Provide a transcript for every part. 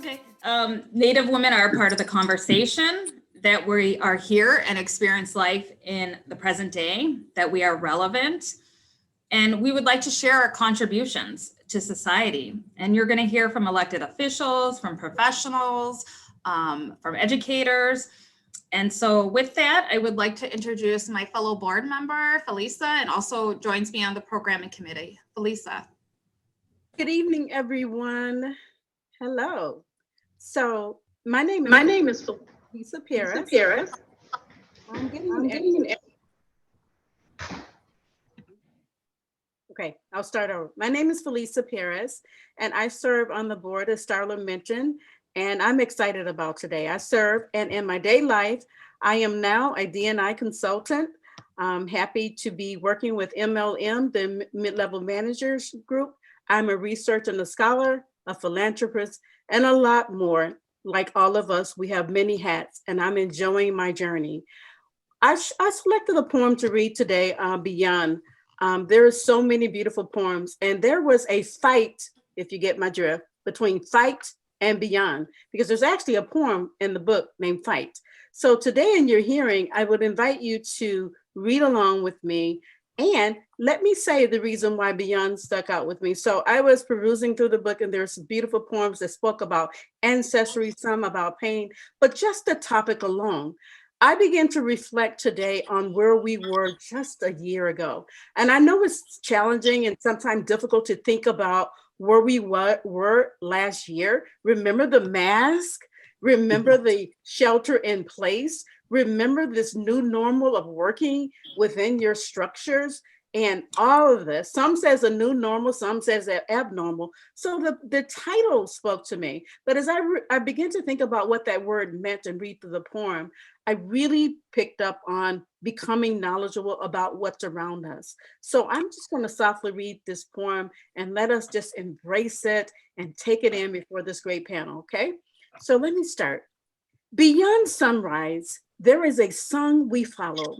Okay. Native women are a part of the conversation, that we are here and experience life in the present day, that we are relevant, and we would like to share our contributions to society. And you're going to hear from elected officials, from professionals, from educators. And so with that, I would like to introduce my fellow board member, Felisa, and also joins me on the programming committee. Felisa. Good evening, everyone. Hello. So my name is Felisa Paris. I'm getting an Okay, I'll start over. My name is Felisa Paris, and I serve on the board, as Starla mentioned, and I'm excited about today. I serve, and in my day life, I am now a D&I consultant. I'm happy to be working with MLM, the Mid-Level Managers Group. I'm a researcher and a scholar, a philanthropist, and a lot more. Like all of us, we have many hats, and I'm enjoying my journey. I selected a poem to read today, Beyond. There are so many beautiful poems, and there was a fight, if you get my drift, between fight and beyond, because there's actually a poem in the book named Fight. So today in your hearing, I would invite you to read along with me, and let me say the reason why Beyond stuck out with me. So I was perusing through the book, and there's beautiful poems that spoke about ancestry, some about pain, but just the topic alone. I began to reflect today on where we were just a year ago. And I know it's challenging and sometimes difficult to think about where we were last year. Remember the mask? Remember the shelter in place? Remember this new normal of working within your structures? And all of this, some says a new normal, some says abnormal. So the title spoke to me. But as I began to think about what that word meant and read through the poem, I really picked up on becoming knowledgeable about what's around us. So I'm just going to softly read this poem and let us just embrace it and take it in before this great panel, okay? So let me start. Beyond sunrise, there is a sun we follow.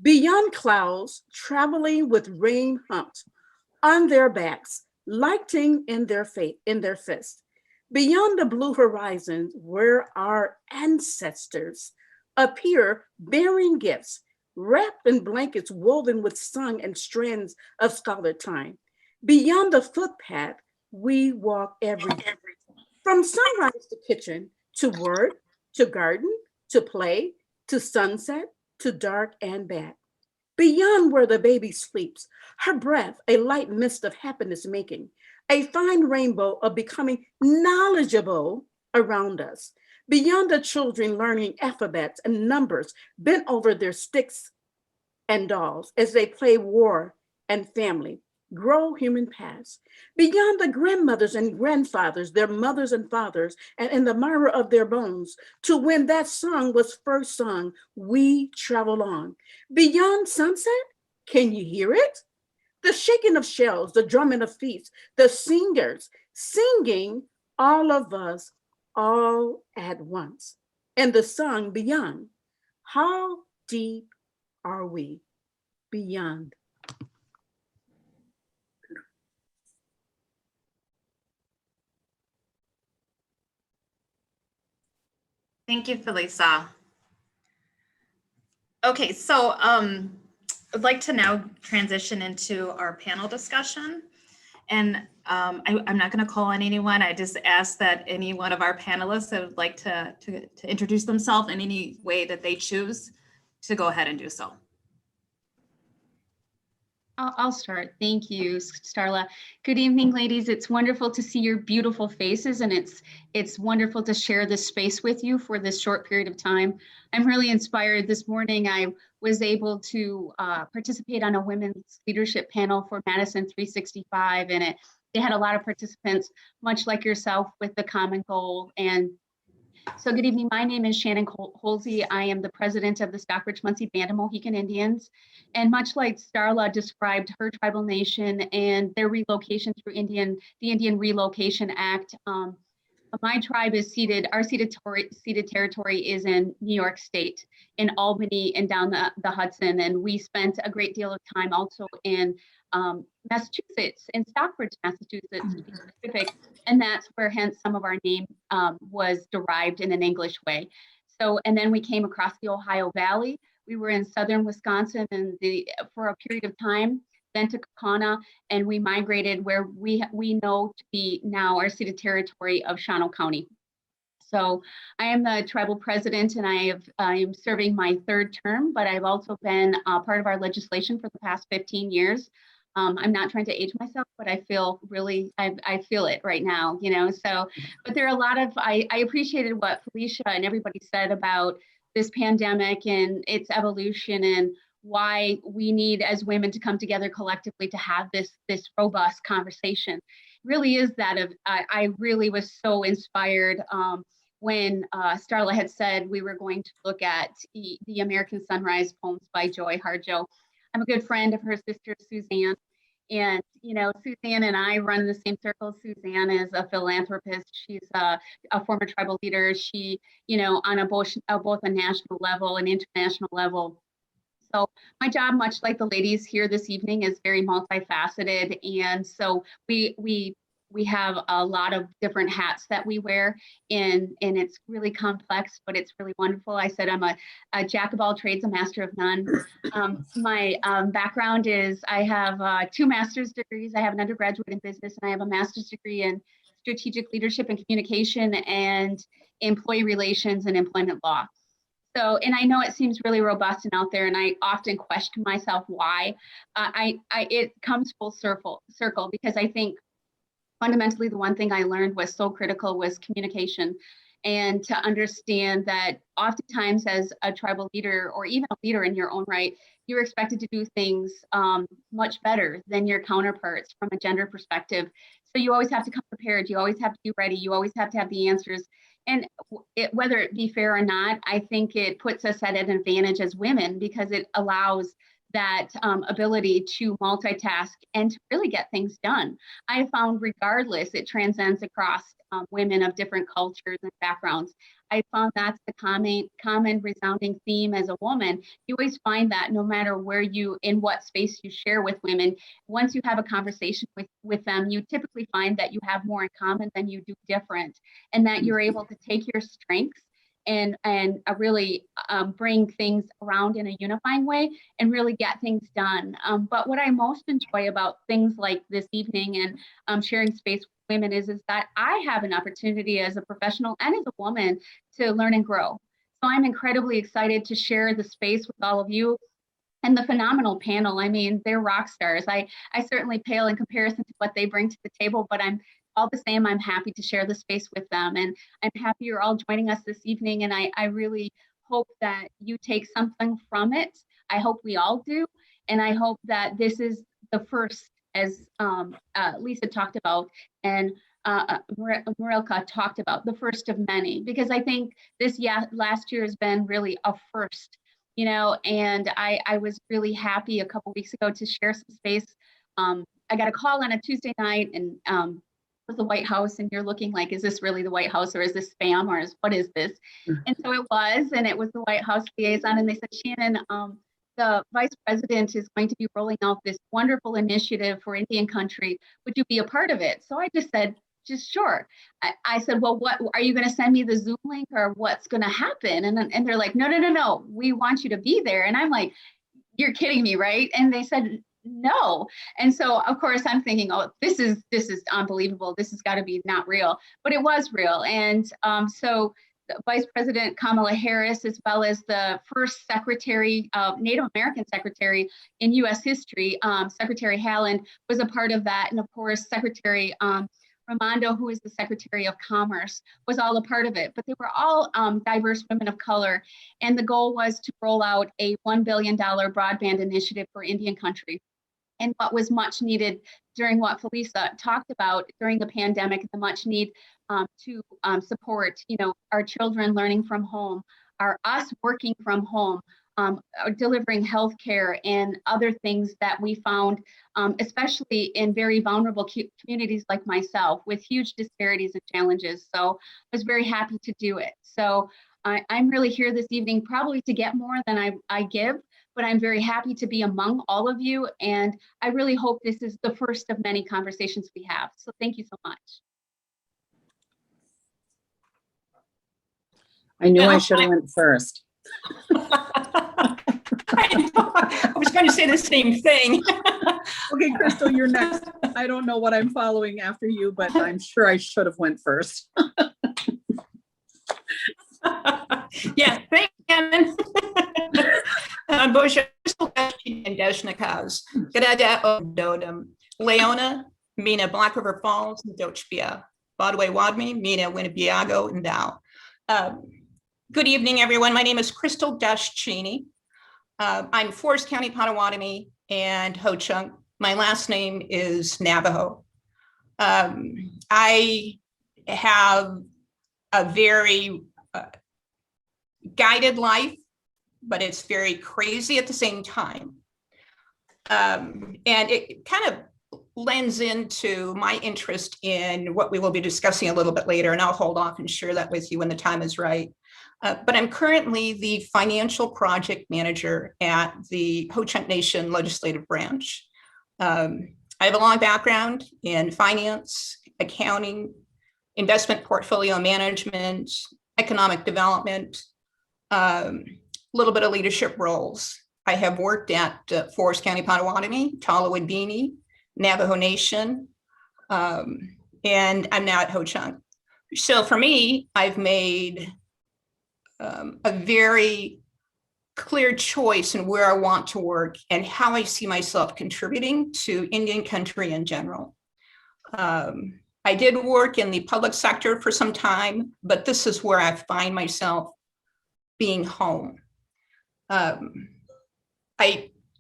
Beyond clouds, traveling with rain humped on their backs, lighting in their fists. Beyond the blue horizon, where our ancestors appear bearing gifts, wrapped in blankets woven with sun and strands of scarlet time. Beyond the footpath, we walk every day. From sunrise to kitchen, to work, to garden, to play, to sunset, to dark and back. Beyond where the baby sleeps, her breath, a light mist of happiness making, a fine rainbow of becoming knowledgeable around us. Beyond the children learning alphabets and numbers, bent over their sticks and dolls as they play war and family, grow human paths. Beyond the grandmothers and grandfathers, their mothers and fathers, and in the marrow of their bones, to when that song was first sung, we travel on. Beyond sunset, can you hear it? The shaking of shells, the drumming of feet, the singers singing, all of us, all at once. And the song beyond. How deep are we beyond? Thank you, Felisa. Okay, so I'd like to now transition into our panel discussion. And I'm not going to call on anyone. I just ask that any one of our panelists that would like to introduce themselves in any way that they choose to go ahead and do so. I'll start. Thank you, Starla. Good evening, ladies. It's wonderful to see your beautiful faces, and it's wonderful to share this space with you for this short period of time. I'm really inspired. This morning, I was able to participate on a women's leadership panel for Madison 365, and they had a lot of participants, much like yourself, with the common goal. And so good evening. My name is Shannon Holsey. I am the president of the Stockbridge-Munsee Band of Mohican Indians. And much like Starla described her tribal nation and their relocation through the Indian Relocation Act, my tribe is our ceded territory is in New York State, in Albany and down the Hudson. And we spent a great deal of time also in Massachusetts, in Stockbridge, Massachusetts, to be specific, and that's where hence some of our name was derived in an English way. So, and then we came across the Ohio Valley. We were in southern Wisconsin and for a period of time, then to Kaukauna, and we migrated where we know to be now our ceded territory of Shawano County. So I am the tribal president, and I am serving my third term, but I've also been part of our legislation for the past 15 years. I'm not trying to age myself, but I feel really, I feel it right now, you know, so, but there are a lot of, I appreciated what Felicia and everybody said about this pandemic and its evolution and why we need as women to come together collectively to have this robust conversation. It really is that of, I really was so inspired when Starla had said we were going to look at the American Sunrise poems by Joy Harjo. I'm a good friend of her sister, Suzanne. And, you know, Suzanne and I run the same circle. Suzanne is a philanthropist. She's a former tribal leader. She, you know, on both a national level and international level. So my job, much like the ladies here this evening, is very multifaceted. And so we have a lot of different hats that we wear, and it's really complex, but it's really wonderful. I said I'm a jack of all trades, a master of none. My background is I have 2 master's degrees. I have an undergraduate in business, and I have a master's degree in strategic leadership and communication and employee relations and employment law. So, and I know it seems really robust and out there, and I often question myself why. It comes full circle because I think fundamentally, the one thing I learned was so critical was communication, and to understand that oftentimes as a tribal leader or even a leader in your own right, you're expected to do things much better than your counterparts from a gender perspective. So you always have to come prepared. You always have to be ready. You always have to have the answers. And whether it be fair or not, I think it puts us at an advantage as women because it allows that ability to multitask and to really get things done. I found regardless, it transcends across women of different cultures and backgrounds. I found that's the common resounding theme as a woman. You always find that no matter where in what space you share with women, once you have a conversation with them, you typically find that you have more in common than you do different, and that you're able to take your strengths and really bring things around in a unifying way and really get things done. But what I most enjoy about things like this evening and sharing space with women is that I have an opportunity as a professional and as a woman to learn and grow. So I'm incredibly excited to share the space with all of you and the phenomenal panel. I mean, they're rock stars. I certainly pale in comparison to what they bring to the table, but I'm all the same, I'm happy to share the space with them. And I'm happy you're all joining us this evening. And I really hope that you take something from it. I hope we all do. And I hope that this is the first, as Lisa talked about, and Marilka talked about, the first of many, because I think this last year has been really a first, you know, and I was really happy a couple weeks ago to share some space. I got a call on a Tuesday night, and was the White House, and you're looking like, is this really the White House, or is this spam, or what is this? And so it was, and it was the White House liaison, and they said, Shannon, the vice president is going to be rolling out this wonderful initiative for Indian country. Would you be a part of it? So I just said, just sure. I said, well, what are you going to send me the Zoom link, or what's going to happen? And they're like, no, we want you to be there. And I'm like, you're kidding me, right? And they said, no. And so of course I'm thinking, oh, this is unbelievable. This has got to be not real, but it was real. And so Vice President Kamala Harris, as well as the first secretary, Native American secretary in US history, Secretary Haaland, was a part of that. And of course, Secretary Raimondo, who is the Secretary of Commerce, was all a part of it, but they were all diverse women of color. And the goal was to roll out a $1 billion broadband initiative for Indian country. And what was much needed during what Felisa talked about during the pandemic, the much need to support, you know, our children learning from home, us working from home, delivering healthcare and other things that we found, especially in very vulnerable communities like myself, with huge disparities and challenges. So I was very happy to do it. So I'm really here this evening probably to get more than I give, but I'm very happy to be among all of you. And I really hope this is the first of many conversations we have. So thank you so much. I knew I should have went first. I was going to say the same thing. Okay, Crystal, you're next. I don't know what I'm following after you, but I'm sure I should have went first. Yeah, thank you. Boże Desznikaz, Grada Ododum, Leona, Mina Black River Falls, Dochbia, Bodway Wadmi, Mina Winnebiago, and Dow. Good evening, everyone. My name is Crystal Deschini. I'm Forest County, Potawatomi, and Ho-Chunk. My last name is Navajo. I have a very guided life, but it's very crazy at the same time. And it kind of lends into my interest in what we will be discussing a little bit later, and I'll hold off and share that with you when the time is right. But I'm currently the financial project manager at the Ho-Chunk Nation Legislative Branch. I have a long background in finance, accounting, investment portfolio management, economic development, little bit of leadership roles. I have worked at Forest County, Potawatomi, Talawidini, Navajo Nation, and I'm now at Ho-Chunk. So for me, I've made a very clear choice in where I want to work and how I see myself contributing to Indian country in general. I did work in the public sector for some time, but this is where I find myself being home. I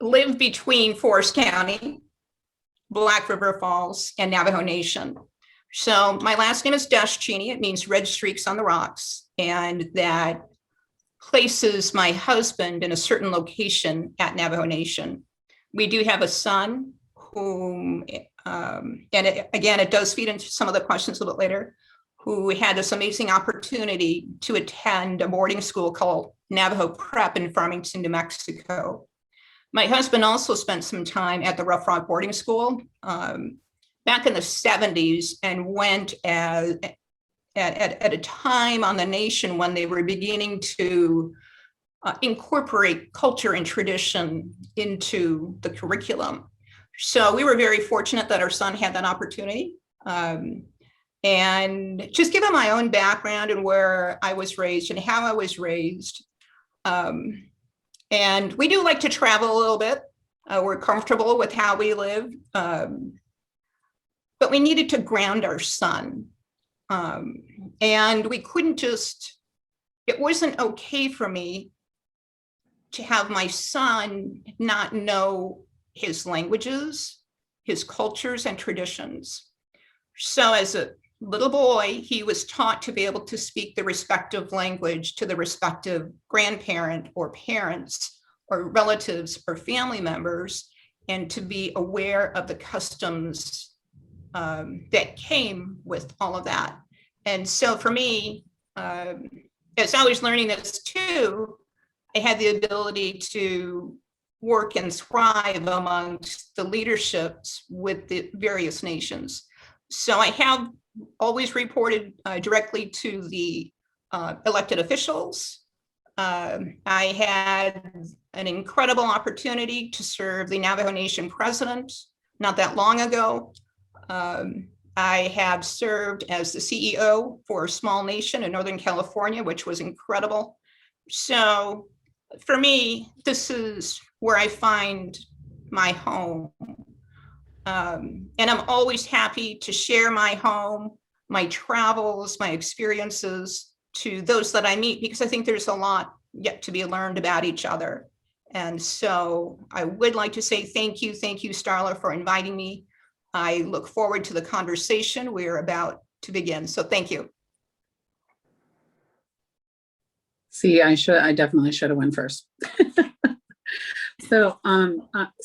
live between Forest County, Black River Falls, and Navajo Nation. So my last name is Deschini. It means red streaks on the rocks, and that places my husband in a certain location at Navajo Nation. We do have a son whom, again, it does feed into some of the questions a little bit later, who had this amazing opportunity to attend a boarding school called Navajo Prep in Farmington, New Mexico. My husband also spent some time at the Rough Rock boarding school back in the 70s and went at a time on the nation when they were beginning to incorporate culture and tradition into the curriculum. So we were very fortunate that our son had that opportunity. And just given my own background and where I was raised and how I was raised, and we do like to travel a little bit. We're comfortable with how we live, but we needed to ground our son. And we couldn't just, it wasn't okay for me to have my son not know his languages, his cultures and traditions. So as a little boy, he was taught to be able to speak the respective language to the respective grandparent or parents or relatives or family members, and to be aware of the customs that came with all of that. And so for me, as I was learning this too, I had the ability to work and thrive amongst the leaderships with the various nations. So I have always reported directly to the elected officials. I had an incredible opportunity to serve the Navajo Nation president not that long ago. I have served as the CEO for a small nation in Northern California, which was incredible. So for me, this is where I find my home. And I'm always happy to share my home, my travels, my experiences to those that I meet, because I think there's a lot yet to be learned about each other. And so I would like to say thank you, Starla, for inviting me. I look forward to the conversation we're about to begin. So thank you. See, I definitely should have went first. So I'm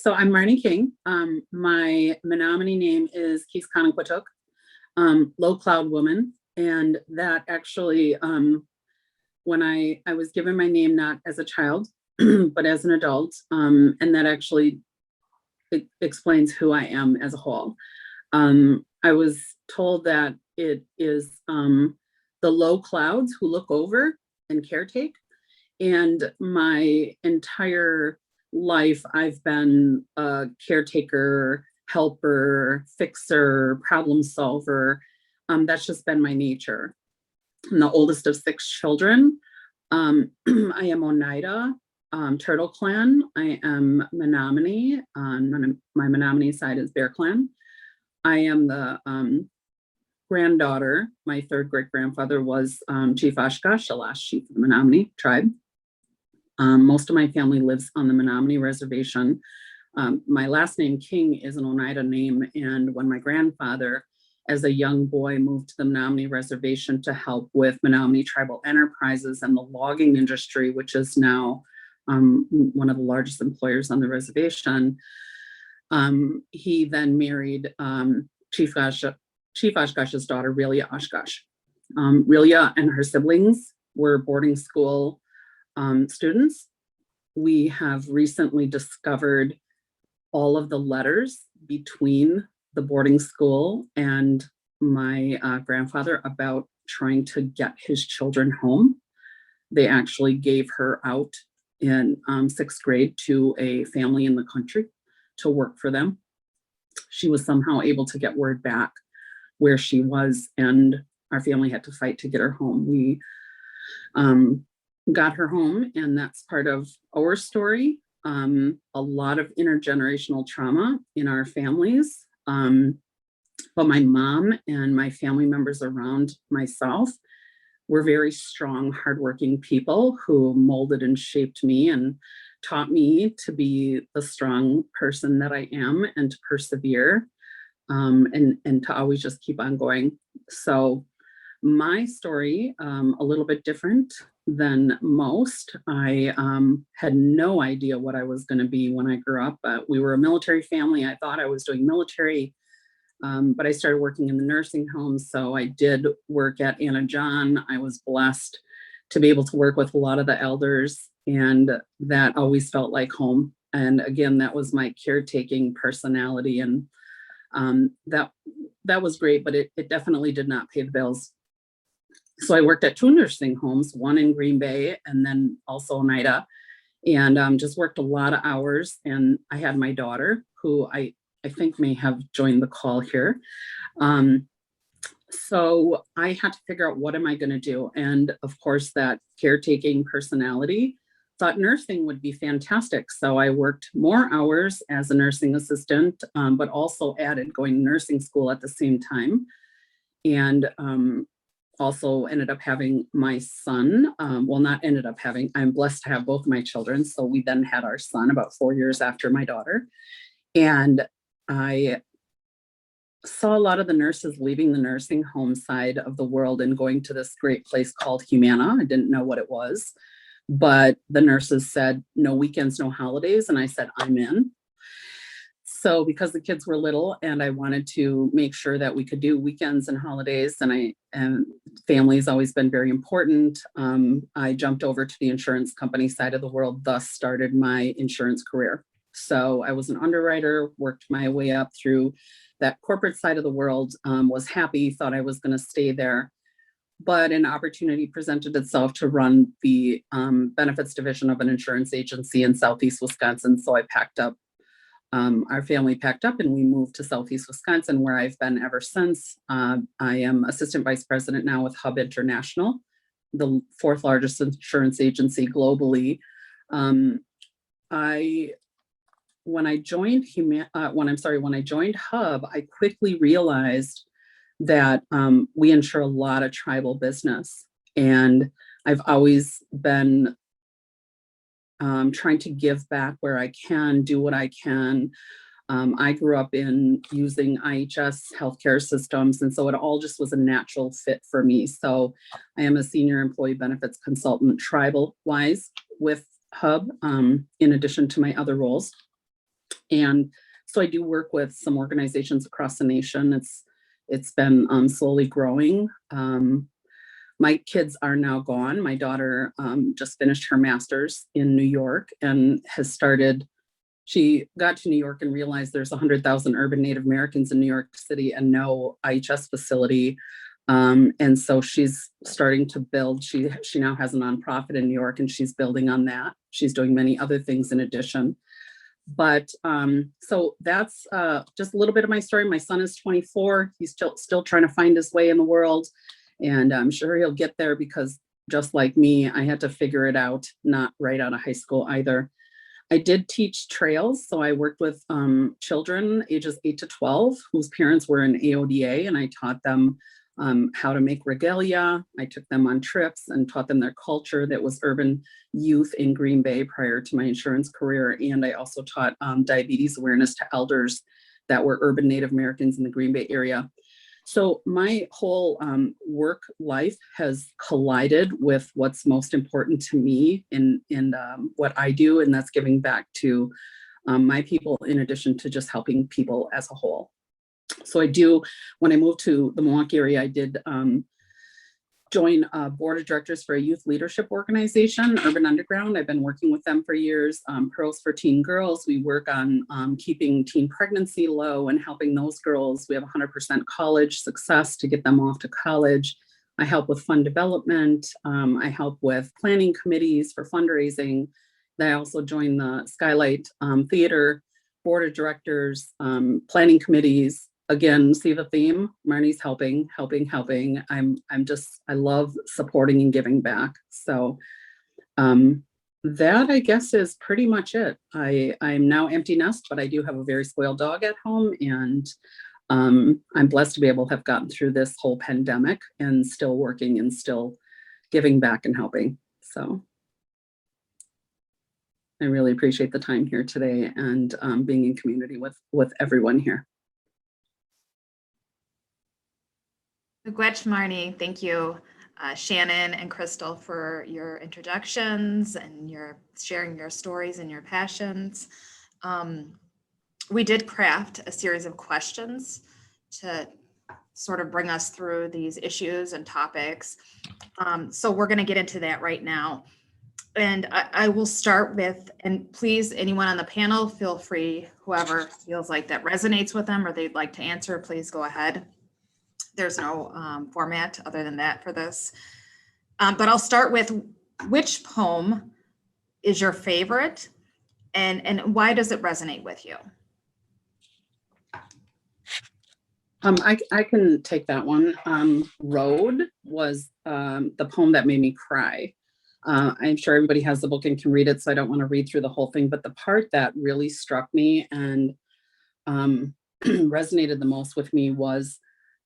Marnie King. My Menominee name is Keescanaquatuk, Low Cloud Woman. And that actually when I was given my name, not as a child, but as an adult. And that actually explains who I am as a whole. I was told that it is the low clouds who look over and caretake. And my entire life, I've been a caretaker, helper, fixer, problem solver. That's just been my nature. I'm the oldest of 6 children. I am Oneida, Turtle Clan. I am Menominee. My Menominee side is Bear Clan. I am the granddaughter. My 3rd great grandfather was Chief Oshkosh, the last chief of the Menominee tribe. Most of my family lives on the Menominee Reservation. My last name, King, is an Oneida name. And when my grandfather, as a young boy, moved to the Menominee Reservation to help with Menominee Tribal Enterprises and the logging industry, which is now one of the largest employers on the reservation, he then married Chief Oshkosh's daughter, Relia Oshkosh. Relia and her siblings were boarding school students. We have recently discovered all of the letters between the boarding school and my grandfather about trying to get his children home. They actually gave her out in 6th grade to a family in the country to work for them. She was somehow able to get word back where she was, and our family had to fight to get her home. We got her home, and that's part of our story. A lot of intergenerational trauma in our families. But my mom and my family members around myself were very strong, hardworking people who molded and shaped me and taught me to be the strong person that I am and to persevere, and to always just keep on going. So my story, a little bit different than most. I had no idea what I was going to be when I grew up. We were a military family. I thought I was doing military, but I started working in the nursing home. So I did work at Anna John. I was blessed to be able to work with a lot of the elders, and that always felt like home. And again, that was my caretaking personality, and that was great, but it definitely did not pay the bills. So I worked at 2 nursing homes, one in Green Bay and then also Oneida, and just worked a lot of hours. And I had my daughter, who I think may have joined the call here. So I had to figure out, what am I going to do? And of course, that caretaking personality, thought nursing would be fantastic. So I worked more hours as a nursing assistant, but also added going to nursing school at the same time. And also ended up having my son. Not ended up having, I'm blessed to have both my children. So we then had our son about 4 years after my daughter. And I saw a lot of the nurses leaving the nursing home side of the world and going to this great place called Humana. I didn't know what it was, but the nurses said, no weekends, no holidays. And I said, I'm in. So because the kids were little and I wanted to make sure that we could do weekends and holidays, and family has always been very important, I jumped over to the insurance company side of the world, thus started my insurance career. So I was an underwriter, worked my way up through that corporate side of the world, was happy, thought I was going to stay there. But an opportunity presented itself to run the benefits division of an insurance agency in Southeast Wisconsin. So I packed up. Our family packed up and we moved to Southeast Wisconsin, where I've been ever since. I am assistant vice president now with Hub International, the 4th largest insurance agency globally. When I joined Hub, I quickly realized that we insure a lot of tribal business, and I've always been trying to give back where I can, do what I can. I grew up in using IHS healthcare systems, and so it all just was a natural fit for me. So I am a senior employee benefits consultant tribal-wise with Hub, in addition to my other roles. And so I do work with some organizations across the nation. It's been slowly growing. My kids are now gone. My daughter just finished her master's in New York and has started. She got to New York and realized there's 100,000 urban Native Americans in New York City and no IHS facility. And so she's starting to build. She now has a nonprofit in New York, and she's building on that. She's doing many other things in addition. But so that's just a little bit of my story. My son is 24. He's still trying to find his way in the world. And I'm sure he'll get there, because just like me, I had to figure it out, not right out of high school either. I did teach trails. So I worked with children ages 8 to 12 whose parents were in AODA, and I taught them how to make regalia. I took them on trips and taught them their culture. That was urban youth in Green Bay prior to my insurance career. And I also taught diabetes awareness to elders that were urban Native Americans in the Green Bay area. So my whole work life has collided with what's most important to me in what I do, and that's giving back to my people, in addition to just helping people as a whole. So when I moved to the Milwaukee area, I did join a board of directors for a youth leadership organization, Urban Underground. I've been working with them for years. Pearls for Teen Girls. We work on keeping teen pregnancy low and helping those girls. We have 100% college success to get them off to college. I help with fund development. I help with planning committees for fundraising. I also joined the Skylight Theater board of directors, planning committees. Again, see the theme, Marnie's helping. I love supporting and giving back. So that, I guess, is pretty much it. I'm now empty nest, but I do have a very spoiled dog at home, and I'm blessed to be able to have gotten through this whole pandemic and still working and still giving back and helping. So I really appreciate the time here today and being in community with everyone here. Gwetch, Marnie, thank you. Shannon and Crystal, for your introductions and your sharing your stories and your passions. We did craft a series of questions to sort of bring us through these issues and topics. So we're going to get into that right now. And I will start with, and please, anyone on the panel, feel free, whoever feels like that resonates with them or they'd like to answer, please go ahead. There's no format other than that for this. But I'll start with, which poem is your favorite, and why does it resonate with you? I can take that one. Road was the poem that made me cry. I'm sure everybody has the book and can read it, so I don't want to read through the whole thing, but the part that really struck me and resonated the most with me was,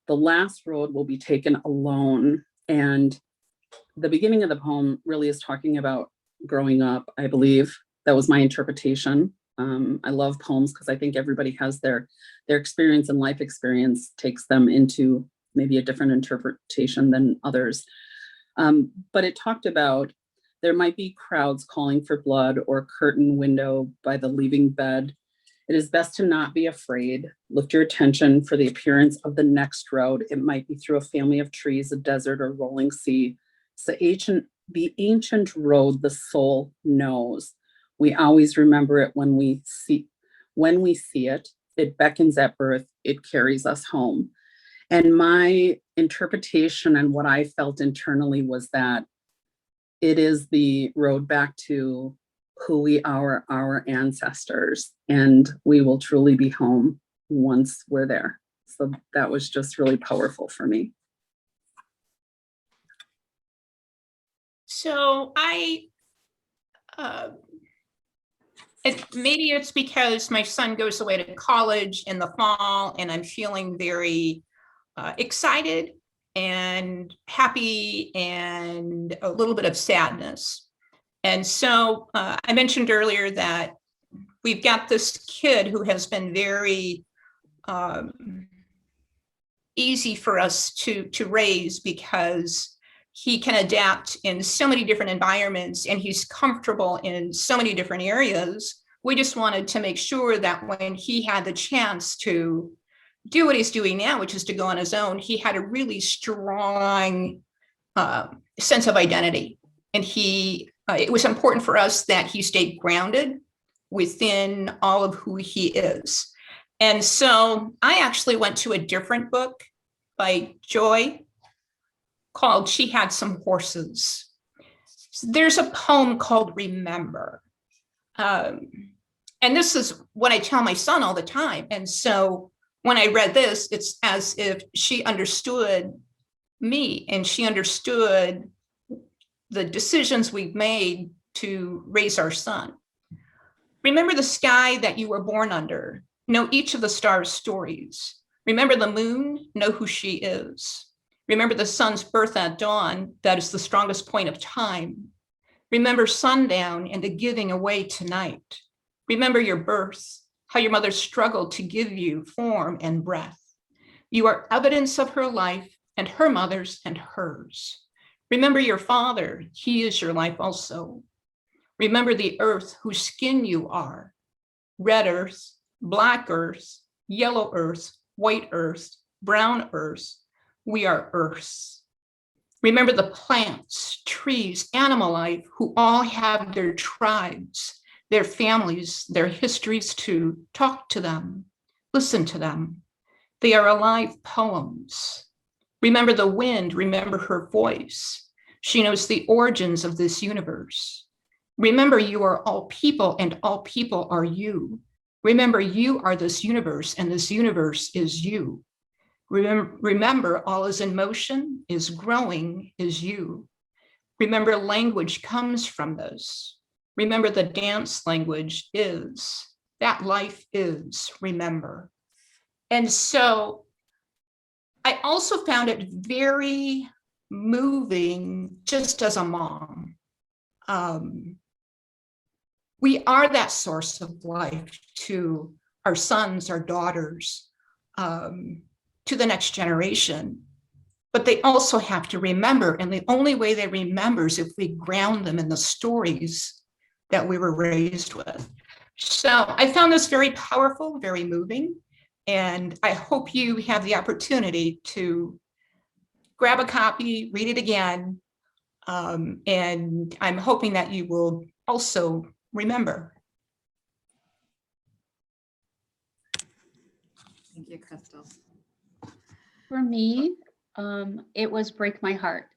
the last road will be taken alone. And the beginning of the poem really is talking about growing up, I believe. That was my interpretation. I love poems because I think everybody has their experience, and life experience takes them into maybe a different interpretation than others. But it talked about, there might be crowds calling for blood, or curtain window by the leaving bed. It is best to not be afraid. Lift your attention for the appearance of the next road. It might be through a family of trees, a desert, or rolling sea. It's the ancient road the soul knows. We always remember it when we see it. It beckons at birth. It carries us home. And my interpretation and what I felt internally was that it is the road back to who we are, our ancestors, and we will truly be home once we're there. So that was just really powerful for me. So maybe it's because my son goes away to college in the fall, and I'm feeling very excited and happy and a little bit of sadness. And so I mentioned earlier that we've got this kid who has been very easy for us to raise, because he can adapt in so many different environments and he's comfortable in so many different areas. We just wanted to make sure that when he had the chance to do what he's doing now, which is to go on his own, he had a really strong sense of identity. And it was important for us that he stayed grounded within all of who he is. And so I actually went to a different book by Joy called She Had Some Horses. There's a poem called Remember. And this is what I tell my son all the time. And so when I read this, it's as if she understood me and she understood the decisions we've made to raise our son. Remember the sky that you were born under. Know each of the stars' stories. Remember the moon, know who she is. Remember the sun's birth at dawn, that is the strongest point of time. Remember sundown and the giving away tonight. Remember your birth, how your mother struggled to give you form and breath. You are evidence of her life and her mother's and hers. Remember your father, he is your life also. Remember the earth whose skin you are. Red earth, black earth, yellow earth, white earth, brown earth. We are earths. Remember the plants, trees, animal life who all have their tribes, their families, their histories too. Talk to them, listen to them. They are alive poems. Remember the wind, remember her voice. She knows the origins of this universe. Remember you are all people and all people are you. Remember you are this universe and this universe is you. Remember all is in motion, is growing, is you. Remember language comes from this. Remember the dance language is, that life is, remember. And so I also found it very moving just as a mom. We are that source of life to our sons, our daughters, to the next generation. But they also have to remember, and the only way they remember is if we ground them in the stories that we were raised with. So I found this very powerful, very moving, and I hope you have the opportunity to grab a copy, read it again, and I'm hoping that you will also remember. Thank you, Crystal. For me, it was Break My Heart.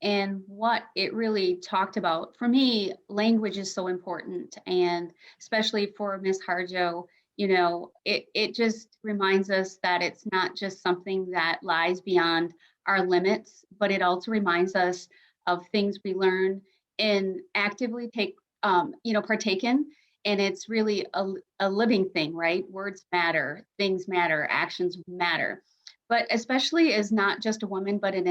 And what it really talked about, for me, language is so important. And especially for Miss Harjo, you know, it just reminds us that it's not just something that lies beyond our limits, but it also reminds us of things we learn and actively partake in. And it's really a living thing, right? Words matter, things matter, actions matter. But especially as not just a woman, but an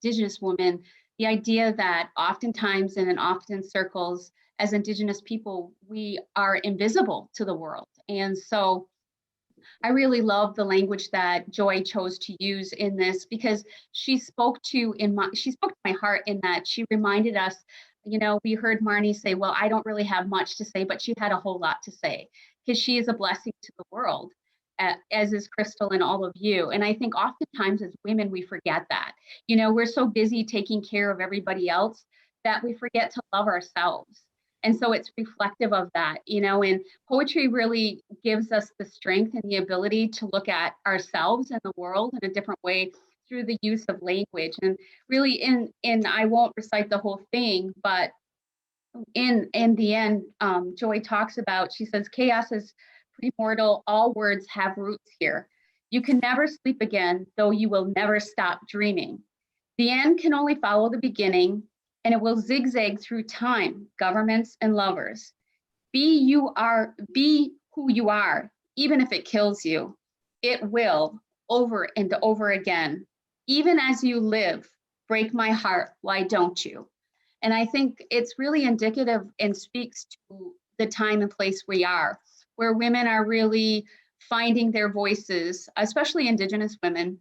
Indigenous woman, the idea that oftentimes and in often circles as Indigenous people, we are invisible to the world. And so I really love the language that Joy chose to use in this, because she spoke to my heart in that she reminded us, you know, we heard Marnie say, well, I don't really have much to say, but she had a whole lot to say because she is a blessing to the world, as is Crystal and all of you. And I think oftentimes as women, we forget that. You know, we're so busy taking care of everybody else that we forget to love ourselves. And so it's reflective of that, you know, and poetry really gives us the strength and the ability to look at ourselves and the world in a different way through the use of language. And really in I won't recite the whole thing, but in the end, Joy talks about, she says, chaos is primordial, all words have roots here. You can never sleep again, though you will never stop dreaming. The end can only follow the beginning, and it will zigzag through time, governments and lovers. Be who you are, even if it kills you. It will, over and over again. Even as you live, break my heart, why don't you? And I think it's really indicative and speaks to the time and place we are, where women are really finding their voices, especially Indigenous women,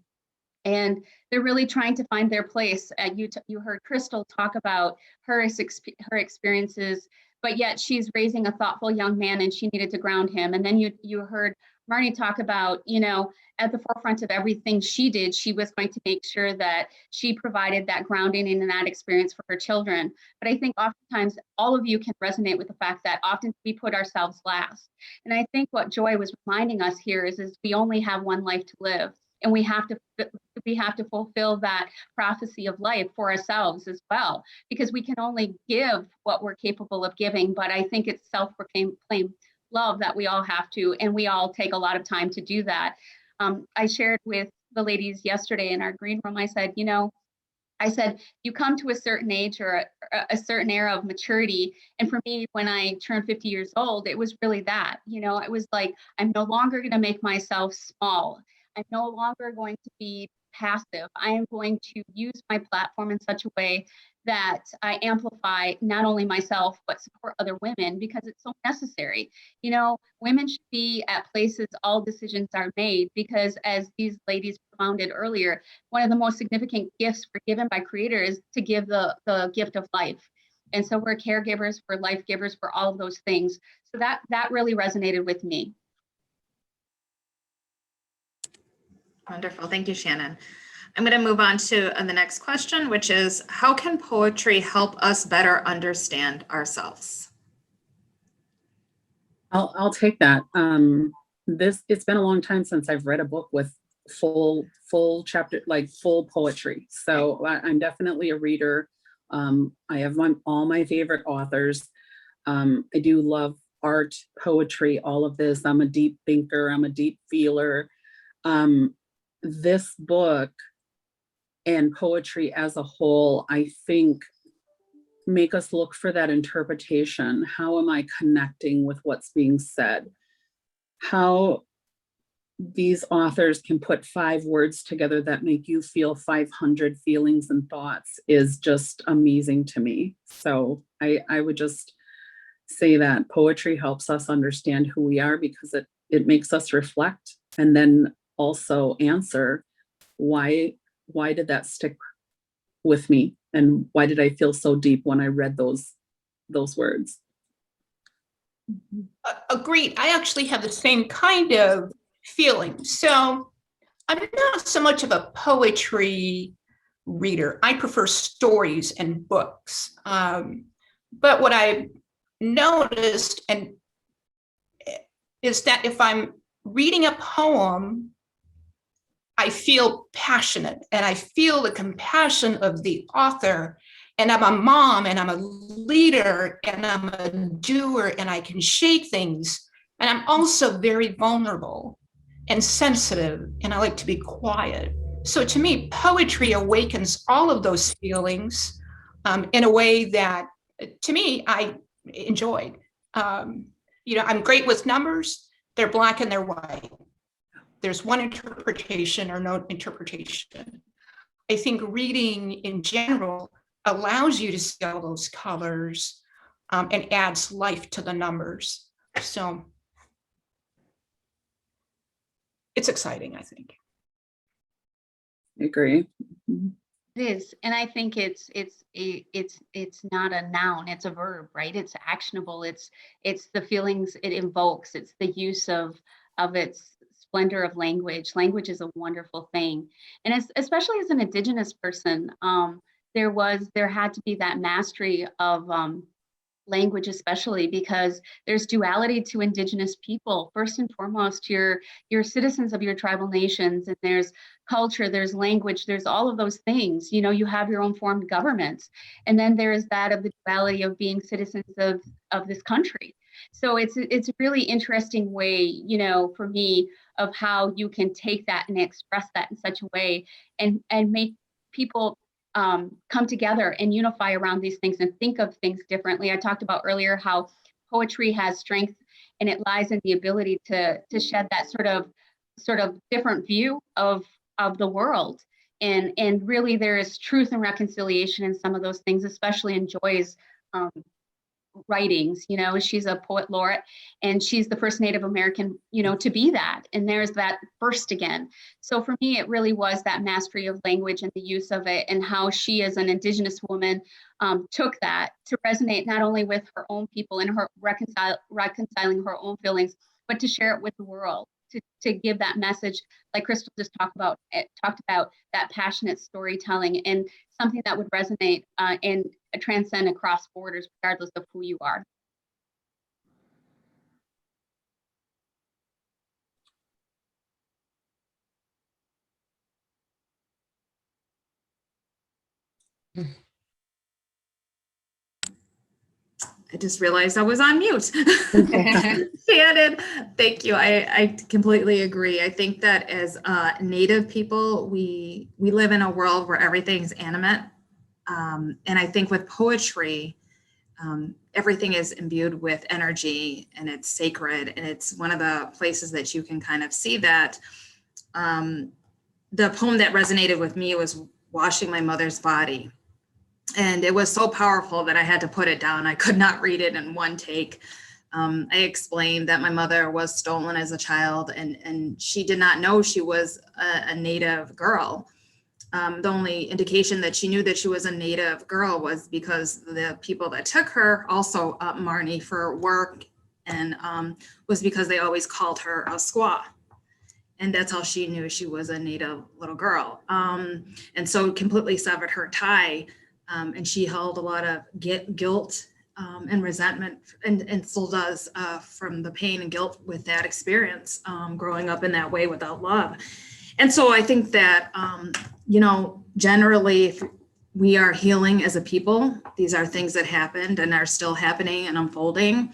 and they're really trying to find their place. You heard Crystal talk about her experiences but yet she's raising a thoughtful young man and she needed to ground him. And then you heard Marnie talk about, at the forefront of everything she did, she was going to make sure that she provided that grounding and that experience for her children. But I think oftentimes all of you can resonate with the fact that often we put ourselves last. And I think what Joy was reminding us here is we only have one life to live. And we have to fulfill that prophecy of life for ourselves as well, because we can only give what we're capable of giving. But I think it's self-proclaimed love that we all have to, and we all take a lot of time to do that. I shared with the ladies yesterday in our green room, I said, you come to a certain age or a certain era of maturity. And for me, when I turned 50 years old, it was really that, it was like, I'm no longer going to make myself small. I'm no longer going to be passive. I am going to use my platform in such a way that I amplify not only myself, but support other women, because it's so necessary. Women should be at places all decisions are made, because as these ladies propounded earlier, one of the most significant gifts we're given by Creator is to give the gift of life. And so we're caregivers, we're life givers, for all of those things. So that really resonated with me. Wonderful. Thank you, Shannon. I'm going to move on to the next question, which is, how can poetry help us better understand ourselves? I'll take that. It's been a long time since I've read a book with full chapter, like full poetry. So I'm definitely a reader. I have all my favorite authors. I do love art, poetry, all of this. I'm a deep thinker. I'm a deep feeler. This book and poetry as a whole, I think, make us look for that interpretation. How am I connecting with what's being said? How these authors can put 5 words together that make you feel 500 feelings and thoughts is just amazing to me. So I would just say that poetry helps us understand who we are, because it makes us reflect, and then also answer why did that stick with me, and why did I feel so deep when I read those words. Agreed. I actually have the same kind of feeling. So I'm not so much of a poetry reader. I prefer stories and books. But what I noticed is that if I'm reading a poem, I feel passionate, and I feel the compassion of the author, and I'm a mom, and I'm a leader, and I'm a doer, and I can shake things. And I'm also very vulnerable and sensitive, and I like to be quiet. So to me, poetry awakens all of those feelings in a way that, to me, I enjoyed. I'm great with numbers. They're black and they're white. There's one interpretation or no interpretation. I think reading in general allows you to see all those colors and adds life to the numbers. So it's exciting, I think. I agree. It is, and I think it's not a noun; it's a verb, right? It's actionable. It's the feelings it invokes. It's the use of its splendor of language. Language is a wonderful thing, and especially as an Indigenous person, there had to be that mastery of language, especially because there's duality to Indigenous people. First and foremost, you're citizens of your tribal nations, and there's culture, there's language, there's all of those things. You have your own formed governments, and then there's that of the duality of being citizens of this country. So it's a really interesting way, for me, of how you can take that and express that in such a way and make people come together and unify around these things and think of things differently. I talked about earlier how poetry has strength, and it lies in the ability to shed that sort of different view of the world. And really there is truth and reconciliation in some of those things, especially in Joy's writings. She's a poet laureate, and she's the first Native American, to be that. And there's that first again. So for me, it really was that mastery of language and the use of it, and how she, as an Indigenous woman, took that to resonate not only with her own people and her reconciling her own feelings, but to share it with the world, to give that message, like Crystal just talked about that passionate storytelling, and something that would resonate and transcend across borders, regardless of who you are. I just realized I was on mute. Shannon, thank you. I completely agree. I think that as Native people, we live in a world where everything's animate. And I think with poetry, everything is imbued with energy, and it's sacred. And it's one of the places that you can kind of see that. The poem that resonated with me was Washing My Mother's Body. And it was so powerful that I had to put it down. I could not read it in one take. I explained that my mother was stolen as a child, and she did not know she was a Native girl. The only indication that she knew that she was a Native girl was because the people that took her, also Marnie, for work, and was because they always called her a squaw. And that's how she knew she was a Native little girl. And so it completely severed her tie. And she held a lot of guilt and resentment, and still does, from the pain and guilt with that experience, growing up in that way without love. And so I think that, generally, if we are healing as a people, these are things that happened and are still happening and unfolding.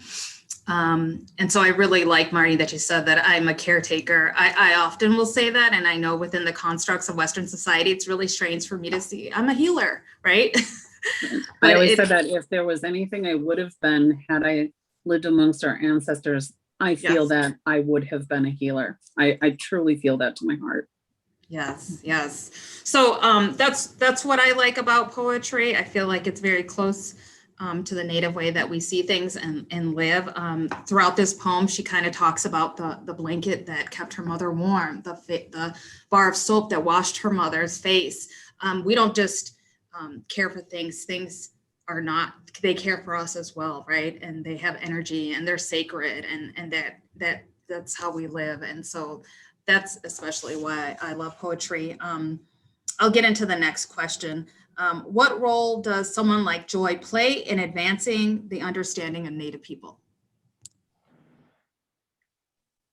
And so I really like, Marnie, that you said that I'm a caretaker. I often will say that, and I know within the constructs of Western society, it's really strange for me to see I'm a healer, right? I always said that if there was anything I would have been had I lived amongst our ancestors, I feel Yes. that I would have been a healer. I truly feel that to my heart. Yes, yes. So that's what I like about poetry. I feel like it's very close to the Native way that we see things and live. Throughout this poem, she kind of talks about the blanket that kept her mother warm, the bar of soap that washed her mother's face. We don't just care for things are not, they care for us as well, right? And they have energy, and they're sacred, and that's how we live. And so that's especially why I love poetry. I'll get into the next question. What role does someone like Joy play in advancing the understanding of Native people?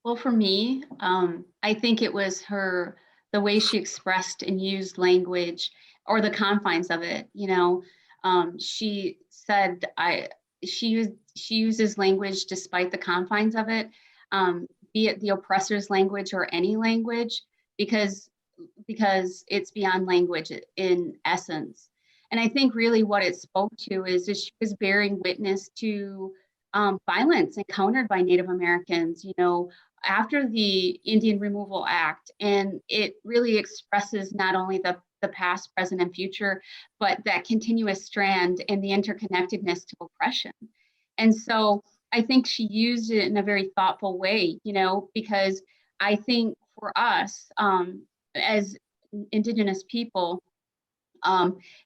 Well, for me, I think it was the way she expressed and used language, or the confines of it. She said she uses language despite the confines of it, be it the oppressor's language or any language, because it's beyond language in essence. And I think really what it spoke to is she was bearing witness to violence encountered by Native Americans, after the Indian Removal Act. And it really expresses not only the past, present, and future, but that continuous strand and the interconnectedness to oppression. And so I think she used it in a very thoughtful way, because I think for us, as Indigenous people,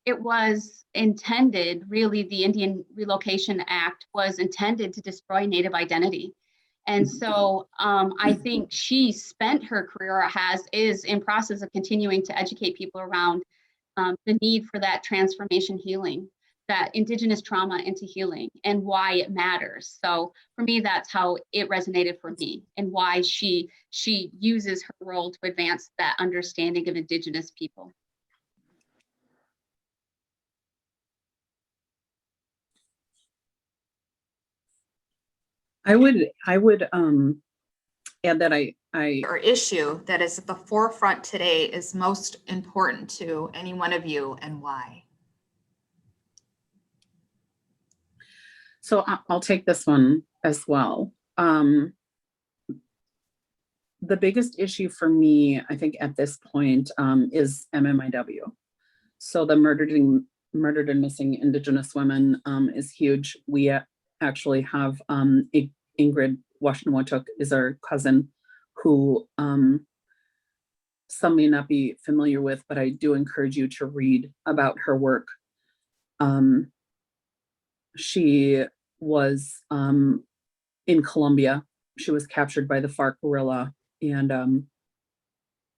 it was intended, really, the Indian Relocation Act was intended to destroy Native identity. And so I think she spent her career, is in process of continuing to educate people around the need for that transformation healing, that Indigenous trauma into healing, and why it matters. So for me, that's how it resonated for me, and why she uses her role to advance that understanding of Indigenous people. I would add that Or issue that is at the forefront today is most important to any one of you, and why? So I'll take this one as well. The biggest issue for me, I think at this point, is MMIW. So the murdered and missing Indigenous women is huge. We actually have Ingrid Washington is our cousin who some may not be familiar with, but I do encourage you to read about her work. She was in Colombia. She was captured by the FARC guerrilla, and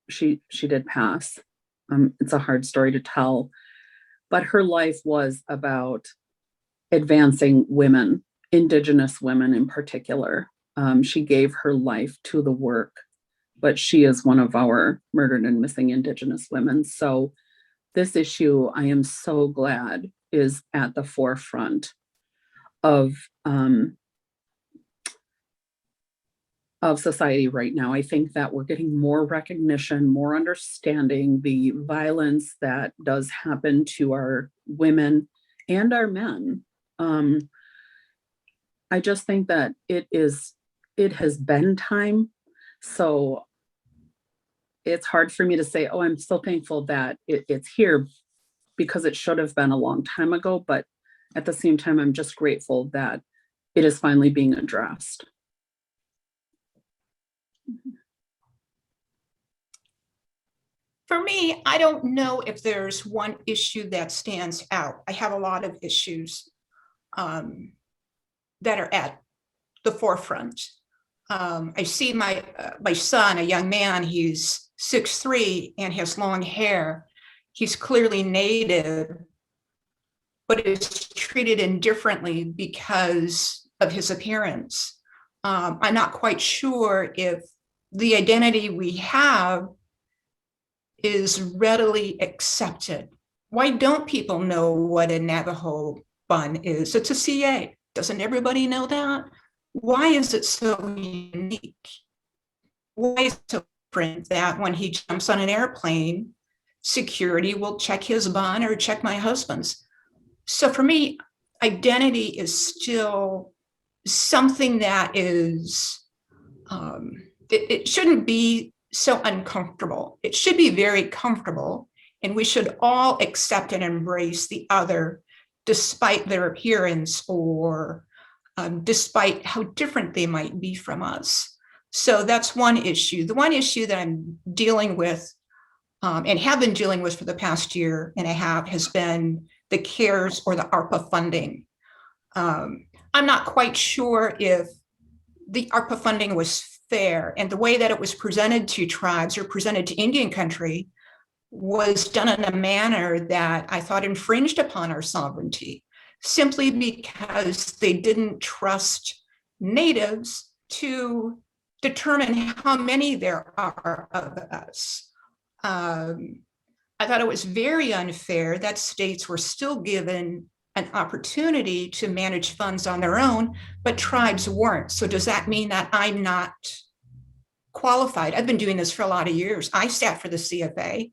she did pass. It's a hard story to tell, but her life was about advancing women, Indigenous women in particular. She gave her life to the work, but she is one of our murdered and missing Indigenous women. So this issue, I am so glad, is at the forefront of society right now. I think that we're getting more recognition, more understanding the violence that does happen to our women and our men. I just think that it has been time. So it's hard for me to say, oh, I'm so thankful that it's here, because it should have been a long time ago. But at the same time, I'm just grateful that it is finally being addressed. For me, I don't know if there's one issue that stands out. I have a lot of issues that are at the forefront. I see my son, a young man, he's 6'3" and has long hair. He's clearly Native, but is treated indifferently because of his appearance. I'm not quite sure if the identity we have is readily accepted. Why don't people know what a Navajo bun is? It's a CA. Doesn't everybody know that? Why is it so unique? Why is it so different that when he jumps on an airplane, security will check his bun or check my husband's? So for me, identity is still something that is, it shouldn't be so uncomfortable. It should be very comfortable, and we should all accept and embrace the other despite their appearance or despite how different they might be from us. So that's one issue. The one issue that I'm dealing with and have been dealing with for the past year and a half has been the CARES or the ARPA funding. I'm not quite sure if the ARPA funding was fair, and the way that it was presented to tribes or presented to Indian country was done in a manner that I thought infringed upon our sovereignty, simply because they didn't trust Natives to determine how many there are of us. I thought it was very unfair that states were still given an opportunity to manage funds on their own, but tribes weren't. So does that mean that I'm not qualified? I've been doing this for a lot of years. I sat for the CFA.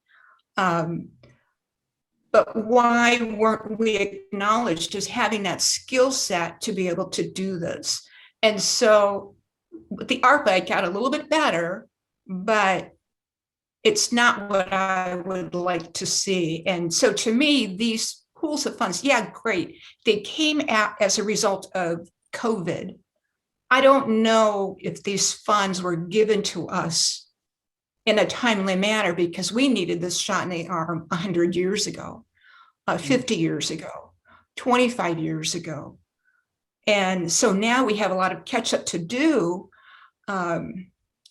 But why weren't we acknowledged as having that skill set to be able to do this? And so with the ARPA, it got a little bit better, but it's not what I would like to see. And so to me, these pools of funds, yeah, great. They came out as a result of COVID. I don't know if these funds were given to us in a timely manner because we needed this shot in the arm 100 years ago, 50 years ago, 25 years ago. And so now we have a lot of catch up to do.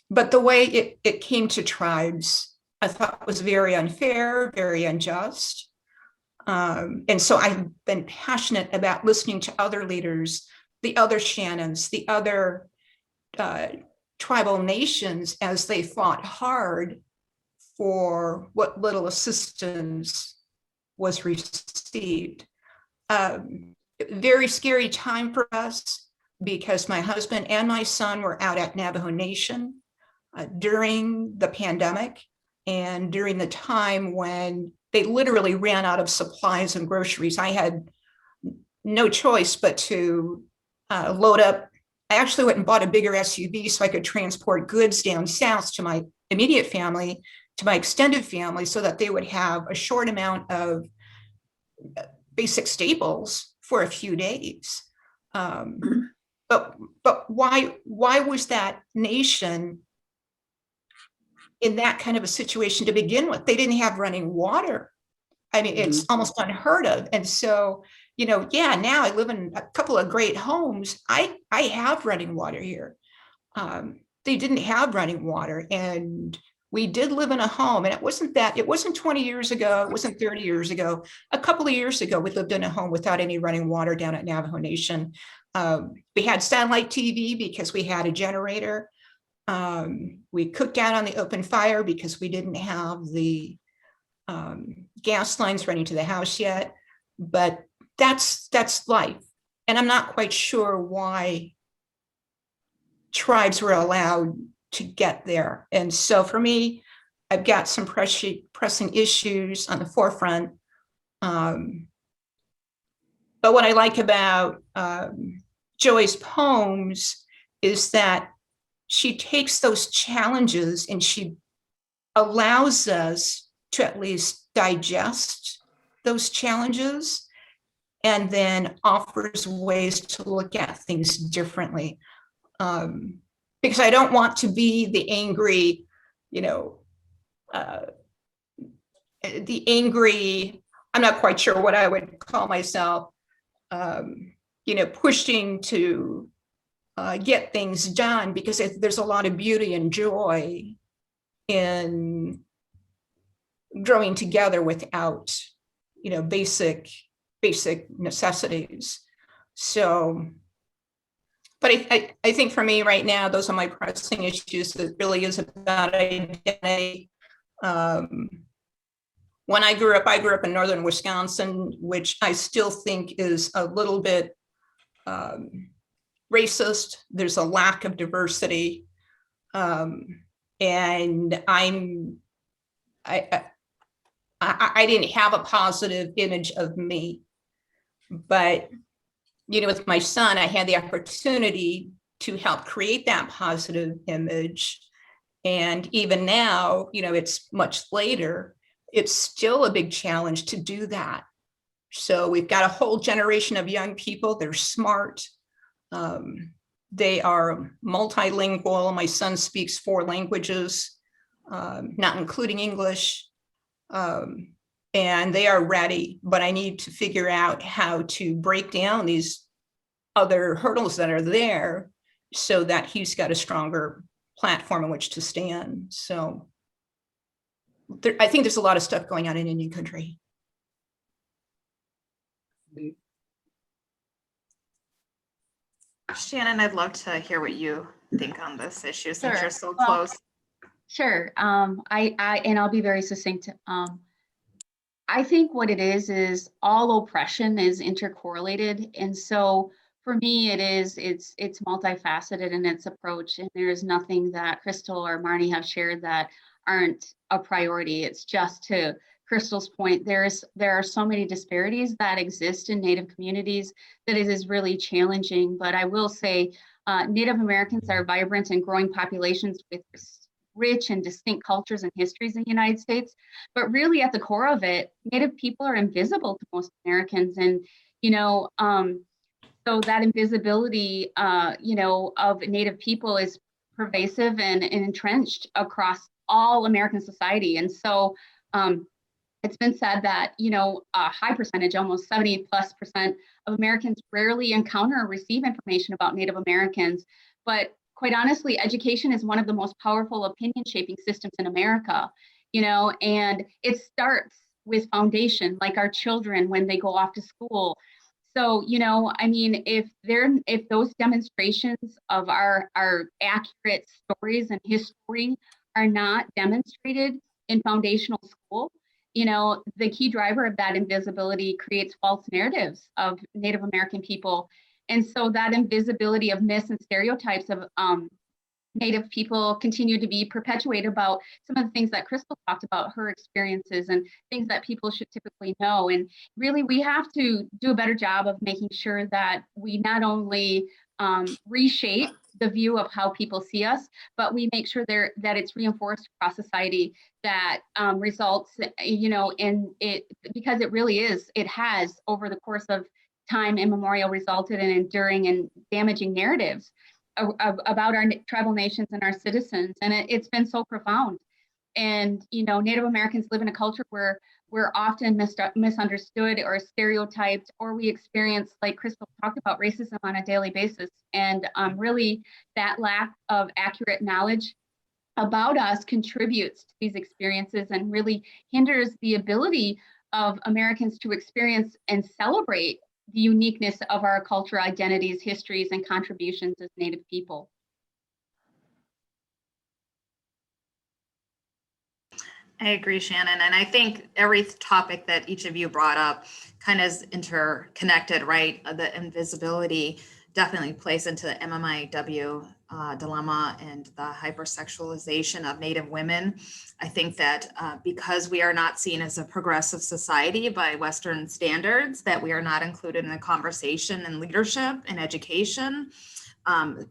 But the way it came to tribes, I thought was very unfair, very unjust. And so I've been passionate about listening to other leaders, the other Shannons, the other tribal nations as they fought hard for what little assistance was received. Very scary time for us because my husband and my son were out at Navajo Nation during the pandemic and during the time when they literally ran out of supplies and groceries. I had no choice but to load up. I actually went and bought a bigger SUV so I could transport goods down south to my immediate family, to my extended family, so that they would have a short amount of basic staples for a few days. But why was that nation in that kind of a situation to begin with? They didn't have running water. I mean, it's almost unheard of. And so, yeah, now I live in a couple of great homes. I have running water here. They didn't have running water, and we did live in a home, and it wasn't 20 years ago, it wasn't 30 years ago. A couple of years ago, we lived in a home without any running water down at Navajo Nation. We had satellite TV because we had a generator. We cooked out on the open fire because we didn't have the gas lines running to the house yet. But that's life. And I'm not quite sure why tribes were allowed to get there. And so for me, I've got some pressing issues on the forefront. But what I like about Joy's poems is that she takes those challenges and she allows us to at least digest those challenges and then offers ways to look at things differently. Because I don't want to be the angry, I'm not quite sure what I would call myself, pushing to get things done, because there's a lot of beauty and joy in growing together without, basic necessities. So, but I think for me right now, those are my pressing issues. It really is about identity. When I grew up in northern Wisconsin, which I still think is a little bit racist. There's a lack of diversity. And I didn't have a positive image of me, but with my son, I had the opportunity to help create that positive image. And even now, it's much later, it's still a big challenge to do that. So we've got a whole generation of young people. They're smart. They are multilingual. My son speaks 4 languages, not including English. And they are ready, but I need to figure out how to break down these other hurdles that are there so that he's got a stronger platform in which to stand. So I think there's a lot of stuff going on in Indian country. Shannon, I'd love to hear what you think on this issue since Sure. you're so Well, close. Sure. I'll be very succinct. I think what it is all oppression is intercorrelated. And so for me, it's multifaceted in its approach. And there is nothing that Crystal or Marnie have shared that aren't a priority. It's just to Crystal's point, there are so many disparities that exist in Native communities that it is really challenging. But I will say Native Americans are vibrant and growing populations with rich and distinct cultures and histories in the United States. But really at the core of it, Native people are invisible to most Americans. And, so that invisibility, of Native people is pervasive and entrenched across all American society. And so it's been said that, a high percentage, almost 70+% of Americans rarely encounter or receive information about Native Americans. But quite honestly, education is one of the most powerful opinion shaping systems in America, and it starts with foundation, like our children when they go off to school. So, if those demonstrations of our accurate stories and history are not demonstrated in foundational school, the key driver of that invisibility creates false narratives of Native American people. And so that invisibility of myths and stereotypes of Native people continue to be perpetuated about some of the things that Crystal talked about, her experiences and things that people should typically know. And really, we have to do a better job of making sure that we not only reshape the view of how people see us, but we make sure that it's reinforced across society that results, in it, because it really is, it has over the course of time immemorial resulted in enduring and damaging narratives about our tribal nations and our citizens. And it's been so profound. And, Native Americans live in a culture where we're often misunderstood or stereotyped, or we experience, like Crystal talked about, racism on a daily basis. And really that lack of accurate knowledge about us contributes to these experiences and really hinders the ability of Americans to experience and celebrate the uniqueness of our cultural identities, histories, and contributions as Native people. I agree, Shannon. And I think every topic that each of you brought up kind of is interconnected, right? The invisibility definitely plays into the MMIW dilemma and the hypersexualization of Native women. I think that because we are not seen as a progressive society by Western standards, that we are not included in the conversation and leadership and education.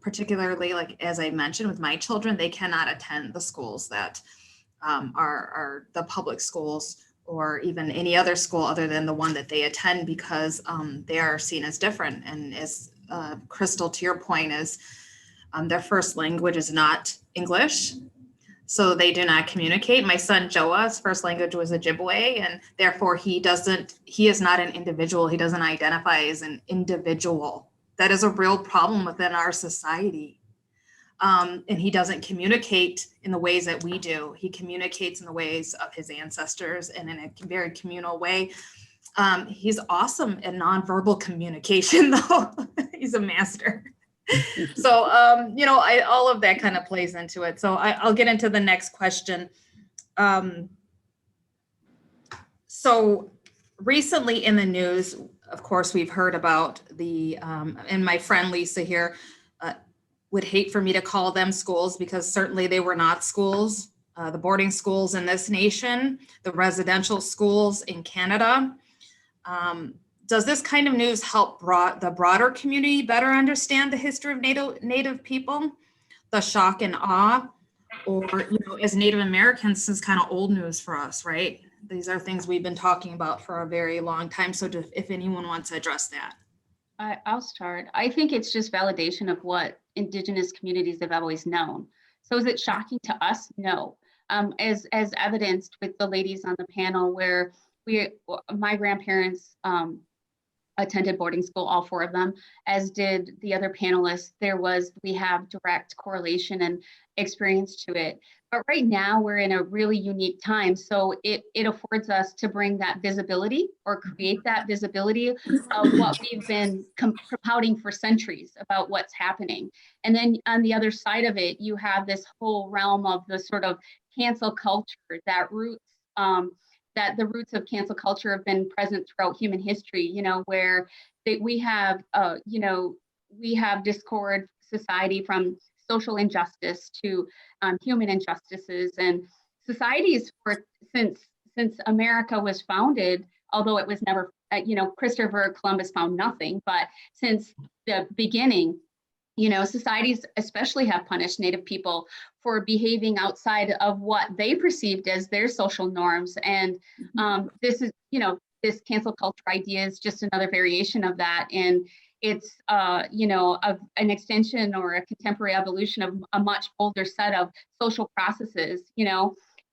Particularly, like as I mentioned with my children, they cannot attend the schools that are the public schools or even any other school other than the one that they attend, because they are seen as different. And as Crystal, to your point, is their first language is not English, so they do not communicate. My son Joa's first language was Ojibwe, and therefore he is not an individual. He doesn't identify as an individual. That is a real problem within our society. And he doesn't communicate in the ways that we do. He communicates in the ways of his ancestors and in a very communal way. He's awesome at nonverbal communication, though. He's a master. So, all of that kind of plays into it. So I'll get into the next question. So recently in the news, of course, we've heard about and my friend Lisa here would hate for me to call them schools, because certainly they were not schools. The boarding schools in this nation, the residential schools in Canada. Does this kind of news help the broader community better understand the history of Native people? The shock and awe, or as Native Americans, this is kind of old news for us, right? These are things we've been talking about for a very long time. So if anyone wants to address that. I'll start. I think it's just validation of what Indigenous communities have always known. So is it shocking to us? No. As evidenced with the ladies on the panel, where my grandparents attended boarding school, all four of them, as did the other panelists. We have direct correlation and experience to it. But right now we're in a really unique time. So it affords us to bring that visibility, or create that visibility of what we've been propounding for centuries about what's happening. And then on the other side of it, you have this whole realm of the sort of cancel culture that the roots of cancel culture have been present throughout human history, where we have discord society, from social injustice to human injustices. And societies since America was founded, although it was never, Christopher Columbus found nothing, but since the beginning, societies especially have punished Native people for behaving outside of what they perceived as their social norms. And this is, this cancel culture idea is just another variation of that. And it's, of an extension or a contemporary evolution of a much older set of social processes,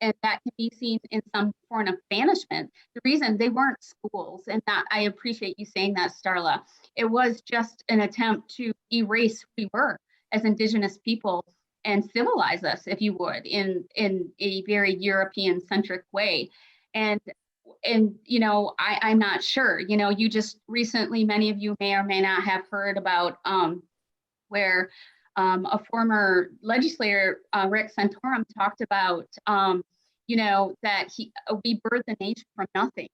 and that can be seen in some form of banishment. The reason they weren't schools, and that I appreciate you saying that, Starla, it was just an attempt to erase who we were as Indigenous people and civilize us, if you would, in a very European-centric way. And I'm not sure, you just recently, many of you may or may not have heard about where a former legislator, Rick Santorum, talked about, that we birthed the nation from nothing.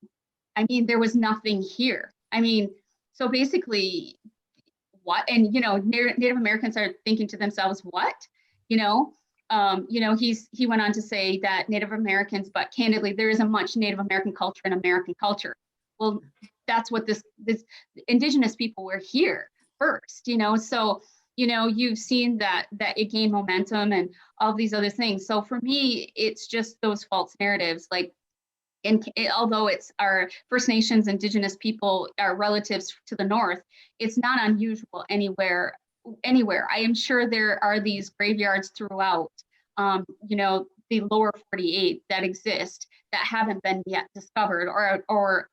I mean, there was nothing here. I mean, so basically, what? And, Native Americans are thinking to themselves, what? He went on to say that Native Americans, but candidly, there isn't much Native American culture in American culture. Well, that's what this Indigenous people were here first, so, you've seen that it gained momentum and all these other things. So for me, it's just those false narratives. Like, although it's our First Nations, Indigenous people, our relatives to the north, it's not unusual anywhere. I am sure there are these graveyards throughout, the lower 48 that exist that haven't been yet discovered or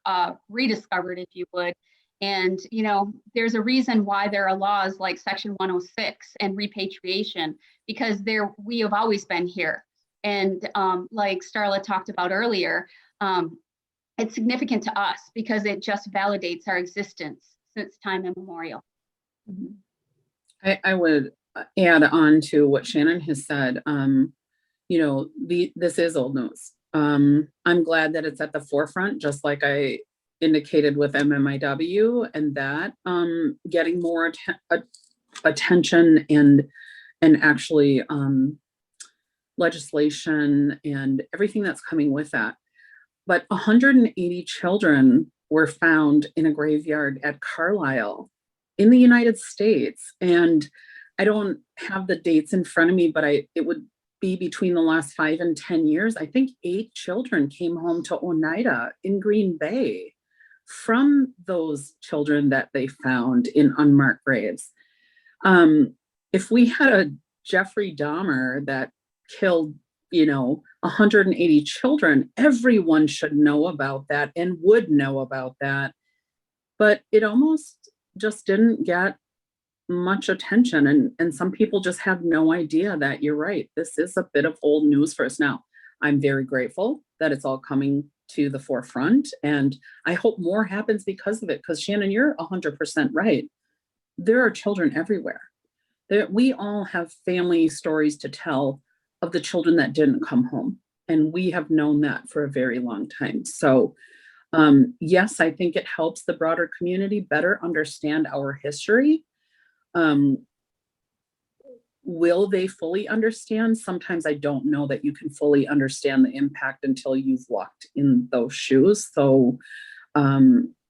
rediscovered, if you would. And, there's a reason why there are laws like Section 106 and repatriation, because we have always been here. And like Starla talked about earlier, it's significant to us because it just validates our existence since time immemorial. I would add on to what Shannon has said. This is old news. I'm glad that it's at the forefront, just like I indicated with MMIW, and that getting more attention and actually legislation and everything that's coming with that. But 180 children were found in a graveyard at Carlisle in the United States. And I don't have the dates in front of me, but it would be between the last 5 and 10 years. I think 8 children came home to Oneida in Green Bay from those children that they found in unmarked graves. If we had a Jeffrey Dahmer that killed, 180 children, everyone should know about that and would know about that. But it almost just didn't get much attention. And some people just have no idea that you're right. This is a bit of old news for us now. I'm very grateful that it's all coming to the forefront. And I hope more happens because of it. Because Shannon, you're 100% right. There are children everywhere. We all have family stories to tell of the children that didn't come home. And we have known that for a very long time. So yes, I think it helps the broader community better understand our history. Will they fully understand? Sometimes I don't know that you can fully understand the impact until you've walked in those shoes. So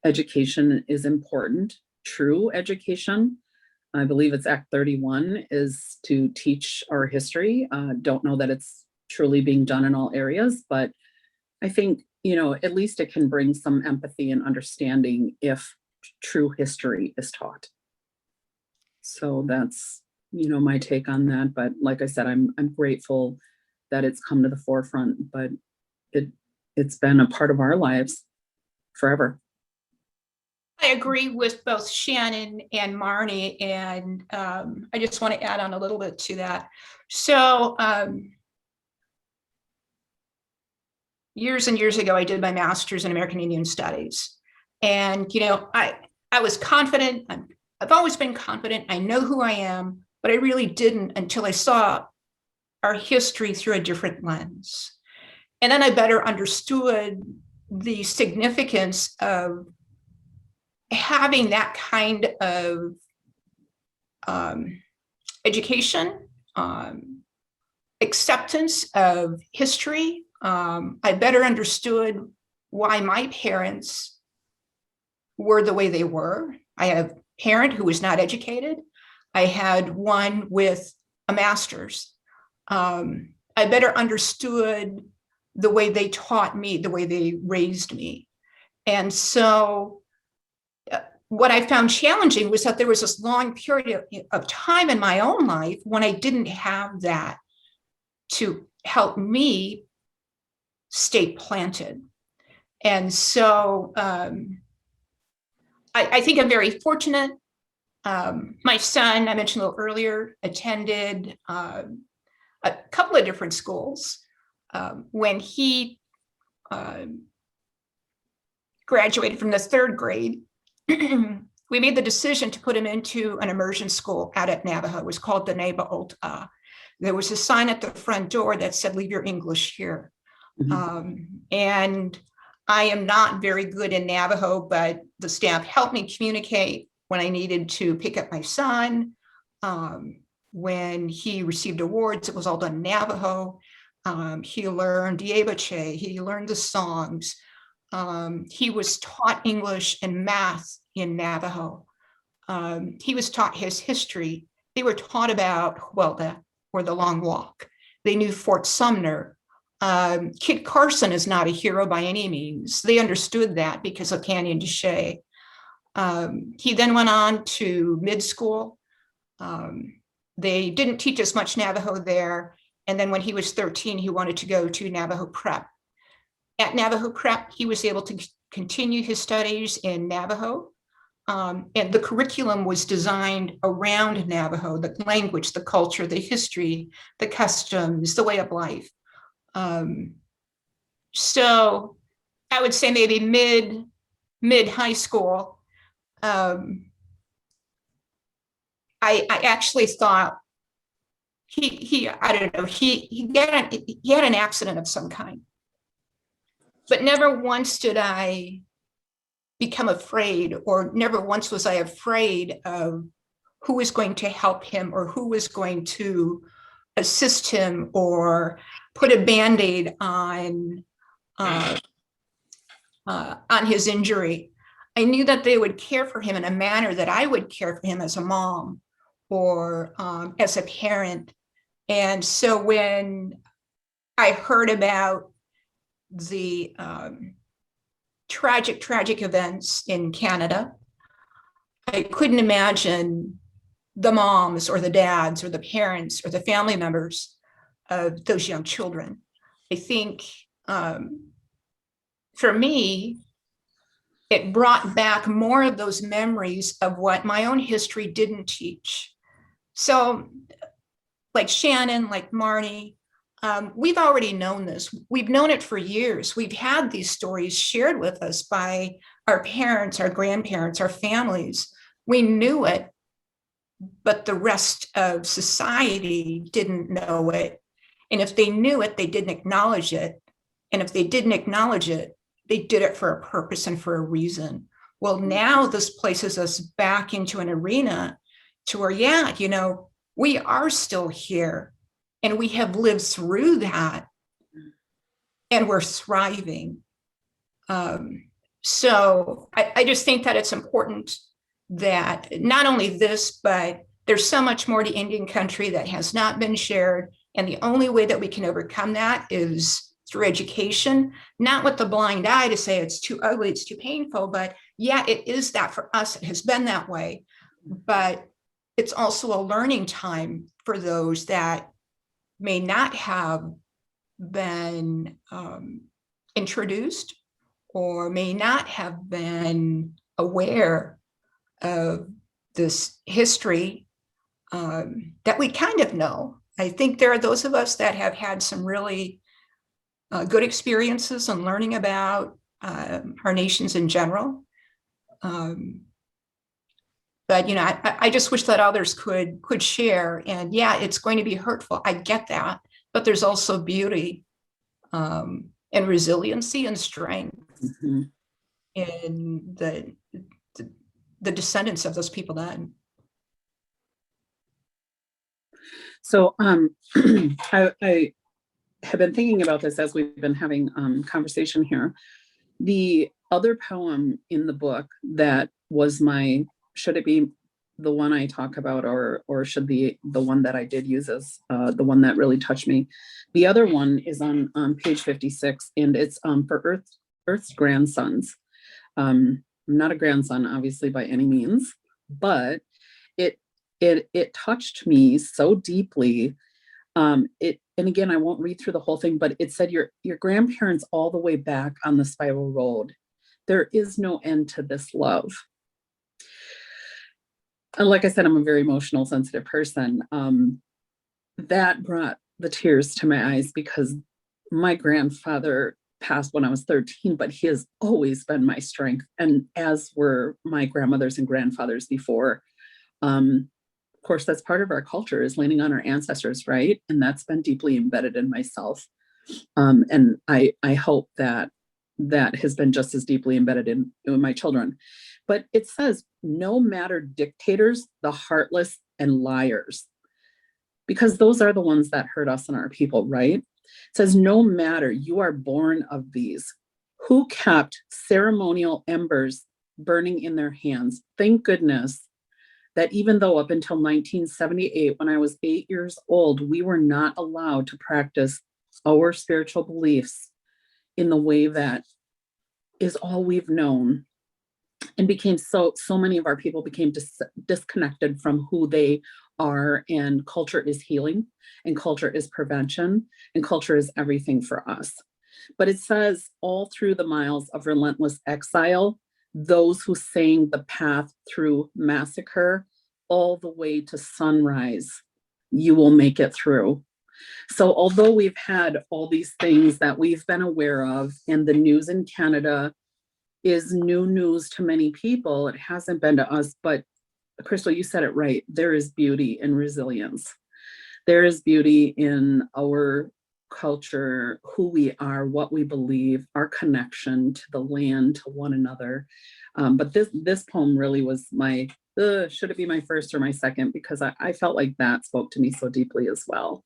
education is important, true education. I believe it's Act 31 is to teach our history. Don't know that it's truly being done in all areas, but I think, at least it can bring some empathy and understanding if true history is taught. So that's, my take on that. But like I said, I'm grateful that it's come to the forefront, but it's been a part of our lives forever. I agree with both Shannon and Marnie, and I just want to add on a little bit to that. So years and years ago, I did my master's in American Indian Studies. And, I was confident. I've always been confident. I know who I am, but I really didn't until I saw our history through a different lens. And then I better understood the significance of having that kind of education, acceptance of history. I better understood why my parents were the way they were. I have a parent who was not educated. I had one with a master's. I better understood the way they taught me, the way they raised me. And so what I found challenging was that there was this long period of time in my own life when I didn't have that to help me stay planted. And so I think I'm very fortunate. My son, I mentioned a little earlier, attended a couple of different schools. When he graduated from the 3rd grade, we made the decision to put him into an immersion school out at Navajo. It was called the Neba Olta. There was a sign at the front door that said, "Leave your English here." Mm-hmm. And I am not very good in Navajo, but the staff helped me communicate when I needed to pick up my son. When he received awards, it was all done in Navajo. He learned Yebache, he learned the songs. He was taught English and math in Navajo. He was taught his history. They were taught about Huelva or the Long Walk. They knew Fort Sumner. Kit Carson is not a hero by any means. They understood that because of Canyon de Chelly. He then went on to mid school. They didn't teach as much Navajo there. And then when he was 13, he wanted to go to Navajo Prep. At Navajo Prep, he was able to continue his studies in Navajo. And the curriculum was designed around Navajo, the language, the culture, the history, the customs, the way of life. So I would say maybe mid high school, I actually thought he I don't know, he had an accident of some kind. But never once did I become afraid, or never once was I afraid of who was going to help him or who was going to assist him or put a Band-Aid on his injury. I knew that they would care for him in a manner that I would care for him as a mom or as a parent. And so when I heard about the tragic events in Canada, I couldn't imagine the moms or the dads or the parents or the family members of those young children. I think for me, it brought back more of those memories of what my own history didn't teach. So like Shannon, like Marnie, we've already known this. We've known it for years. We've had these stories shared with us by our parents, our grandparents, our families. We knew it, but the rest of society didn't know it. And if they knew it, they didn't acknowledge it. And if they didn't acknowledge it, they did it for a purpose and for a reason. Well, now this places us back into an arena to where, yeah, you know, we are still here and we have lived through that and we're thriving. So I just think that it's important that not only this, but there's so much more to Indian country that has not been shared. And the only way that we can overcome that is through education, not with the blind eye to say it's too ugly, it's too painful, but yeah, it is that for us, it has been that way. But it's also a learning time for those that may not have been introduced or may not have been aware of this history that we kind of know. I think there are those of us that have had some really good experiences and learning about our nations in general. But, you know, I just wish that others could share. And yeah, it's going to be hurtful. I get that. But there's also beauty and resiliency and strength in the descendants of those people then. So I have been thinking about this as we've been having conversation here. The other poem in the book that was should it be the one I talk about, or should the one that I did use as the one that really touched me? The other one is on page 56, and it's for Earth's grandsons. I'm not a grandson, obviously, by any means, but it touched me so deeply. And again, I won't read through the whole thing, but it said your grandparents all the way back on the spiral road. There is no end to this love. And like I said, I'm a very emotional, sensitive person. That brought the tears to my eyes because my grandfather passed when I was 13, but he has always been my strength. And as were my grandmothers and grandfathers before. Of course, that's part of our culture, is leaning on our ancestors, right? And that's been deeply embedded in myself. And I hope that has been just as deeply embedded in my children. But it says, no matter dictators, the heartless and liars, because those are the ones that hurt us and our people, right? It says, no matter, you are born of these, who kept ceremonial embers burning in their hands. Thank goodness that even though up until 1978, when I was 8 years old, we were not allowed to practice our spiritual beliefs in the way that is all we've known, and became so many of our people became disconnected from who they are. And culture is healing, and culture is prevention, and culture is everything for us. But it says, all through the miles of relentless exile, those who sang the path through massacre, all the way to sunrise, you will make it through. So although we've had all these things that we've been aware of, and the news in Canada is new news to many people, it hasn't been to us. But Crystal, you said it right. There is beauty in resilience. There is beauty in our culture, who we are, what we believe, our connection to the land, to one another. But this poem really was my, should it be my first or my second? Because I felt like that spoke to me so deeply as well.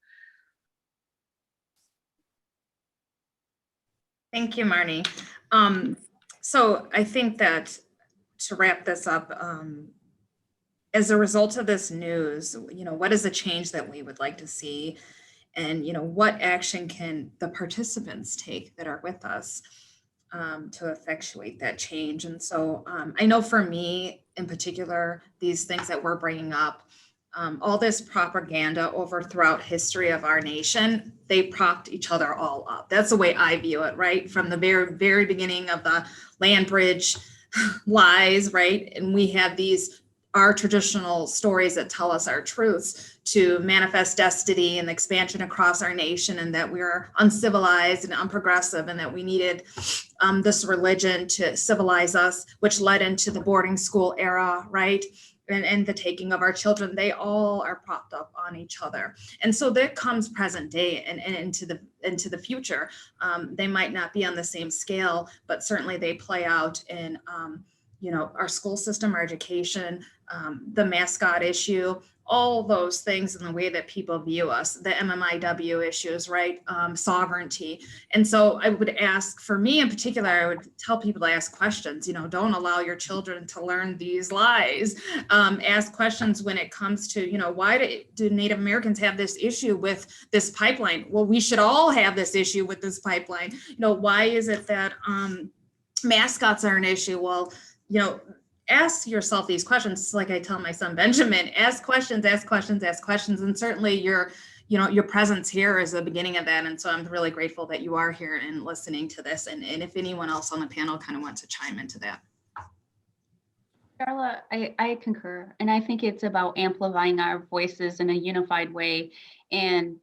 Thank you, Marnie. So I think that to wrap this up, as a result of this news, what is the change that we would like to see? And, what action can the participants take that are with us to effectuate that change? And so I know for me in particular, these things that we're bringing up, all this propaganda over throughout history of our nation, they propped each other all up. That's the way I view it, right? From the very, very beginning of the land bridge lies, right? And we have our traditional stories that tell us our truths, to manifest destiny and expansion across our nation, and that we are uncivilized and unprogressive, and that we needed this religion to civilize us, which led into the boarding school era, right? And the taking of our children. They all are propped up on each other. And so that comes present day and into the future. They might not be on the same scale, but certainly they play out in our school system, our education, the mascot issue, all those things in the way that people view us, the MMIW issues, right? Sovereignty. And so I would ask, for me in particular, I would tell people to ask questions, don't allow your children to learn these lies. Ask questions when it comes to, why do Native Americans have this issue with this pipeline? Well, we should all have this issue with this pipeline. why is it that mascots are an issue? Well, ask yourself these questions. Like I tell my son Benjamin, ask questions, ask questions, ask questions. And certainly your presence here is the beginning of that. And so I'm really grateful that you are here and listening to this. And if anyone else on the panel kind of wants to chime into that. Darla, I concur. And I think it's about amplifying our voices in a unified way, and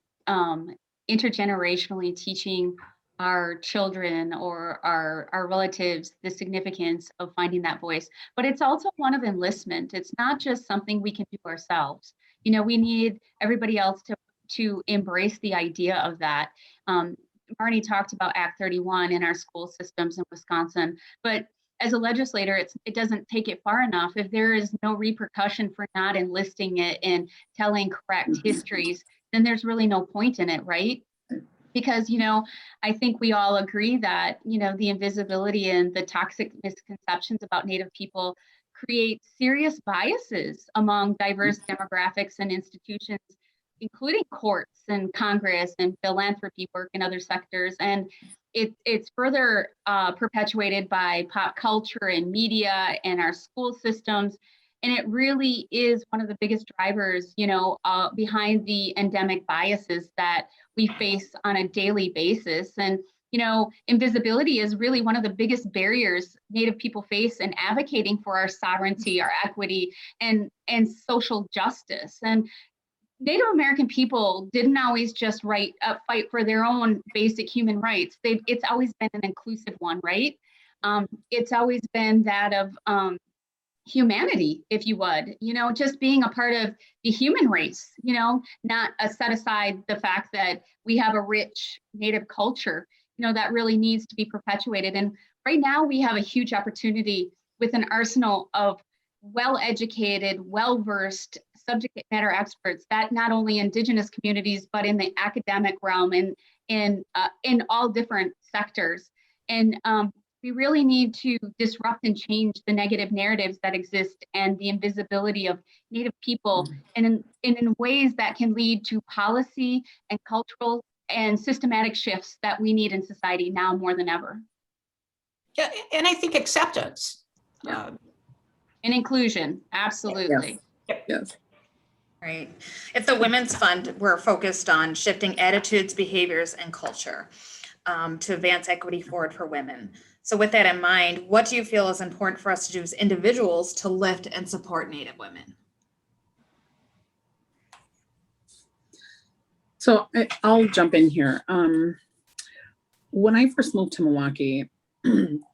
intergenerationally teaching our children or our relatives the significance of finding that voice. But it's also one of enlistment. It's not just something we can do ourselves. We need everybody else to embrace the idea of that. Marnie talked about Act 31 in our school systems in Wisconsin, but as a legislator, it doesn't take it far enough. If there is no repercussion for not enlisting it and telling correct histories, then there's really no point in it, right? Because, I think we all agree that, the invisibility and the toxic misconceptions about Native people create serious biases among diverse demographics and institutions, including courts and Congress and philanthropy work in other sectors. And it's further perpetuated by pop culture and media and our school systems. And it really is one of the biggest drivers, behind the endemic biases that we face on a daily basis. And, invisibility is really one of the biggest barriers Native people face in advocating for our sovereignty, our equity, and social justice. And Native American people didn't always just fight for their own basic human rights. It's always been an inclusive one, right? It's always been that of humanity, if you would, just being a part of the human race, not set aside the fact that we have a rich Native culture, that really needs to be perpetuated. And right now we have a huge opportunity with an arsenal of well-educated, well-versed subject matter experts that not only Indigenous communities, but in the academic realm and in all different sectors. And we really need to disrupt and change the negative narratives that exist and the invisibility of Native people, and in ways that can lead to policy and cultural and systematic shifts that we need in society now more than ever. Yeah, and I think acceptance. Yeah. And inclusion, absolutely. Yes. Right. At the Women's Fund, we're focused on shifting attitudes, behaviors, and culture to advance equity forward for women. So with that in mind, what do you feel is important for us to do as individuals to lift and support Native women? So I'll jump in here. When I first moved to Milwaukee,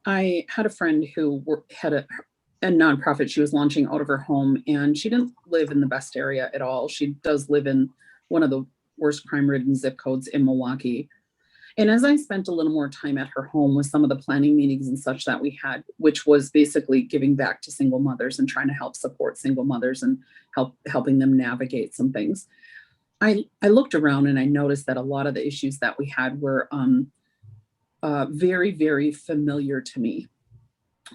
I had a friend who had a nonprofit she was launching out of her home, and she didn't live in the best area at all. She does live in one of the worst crime-ridden zip codes in Milwaukee. And as I spent a little more time at her home with some of the planning meetings and such that we had, which was basically giving back to single mothers and trying to help support single mothers and helping them navigate some things, I looked around and I noticed that a lot of the issues that we had were very, very familiar to me.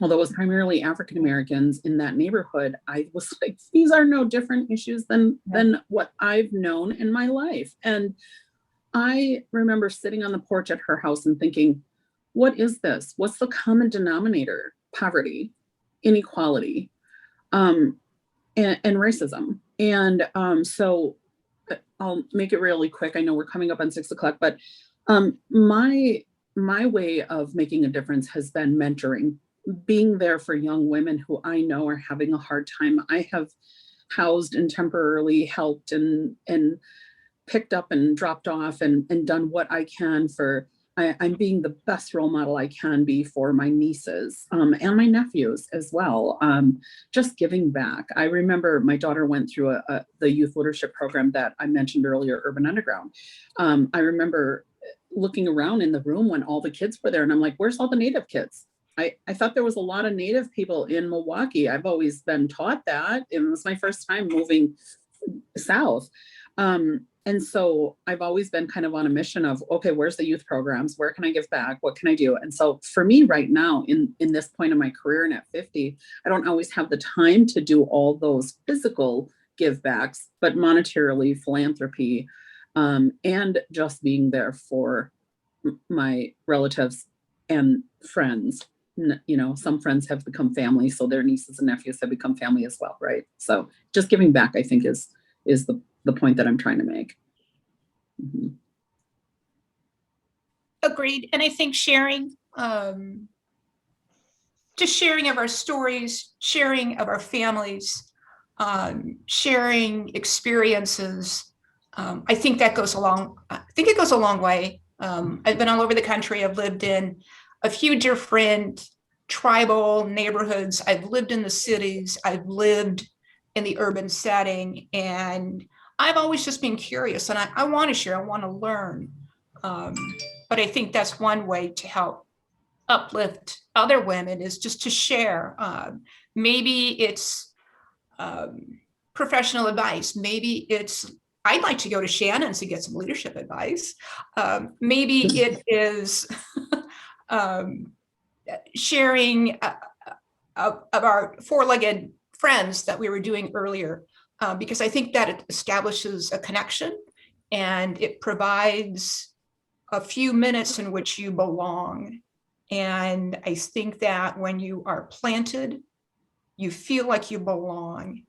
Although it was primarily African Americans in that neighborhood, I was like, these are no different issues than what I've known in my life. And I remember sitting on the porch at her house and thinking, what is this? What's the common denominator? Poverty, inequality, and racism. And so I'll make it really quick. I know we're coming up on 6 o'clock, but my way of making a difference has been mentoring, being there for young women who I know are having a hard time. I have housed and temporarily helped and picked up and dropped off and done what I can for, I'm being the best role model I can be for my nieces and my nephews as well. Just giving back. I remember my daughter went through the youth leadership program that I mentioned earlier, Urban Underground. I remember looking around in the room when all the kids were there and I'm like, where's all the Native kids? I thought there was a lot of Native people in Milwaukee. I've always been taught that. It was my first time moving south. And so I've always been kind of on a mission of, okay, where's the youth programs? Where can I give back? What can I do? And so for me right now, in this point of my career and at 50, I don't always have the time to do all those physical give backs, but monetarily, philanthropy, and just being there for my relatives and friends. You know, some friends have become family, so their nieces and nephews have become family as well, right? So just giving back, I think, is the point that I'm trying to make. Mm-hmm. Agreed. And I think sharing, just sharing of our stories, sharing of our families, sharing experiences, I think that goes along. I think it goes a long way. I've been all over the country. I've lived in a few different tribal neighborhoods. I've lived in the cities. I've lived in the urban setting, and I've always just been curious, and I want to share, I want to learn. But I think that's one way to help uplift other women, is just to share. Maybe it's professional advice. Maybe it's, I'd like to go to Shannon's to get some leadership advice. Maybe it is sharing of our four-legged friends that we were doing earlier, because I think that it establishes a connection and it provides a few minutes in which you belong. And I think that when you are planted, you feel like you belong.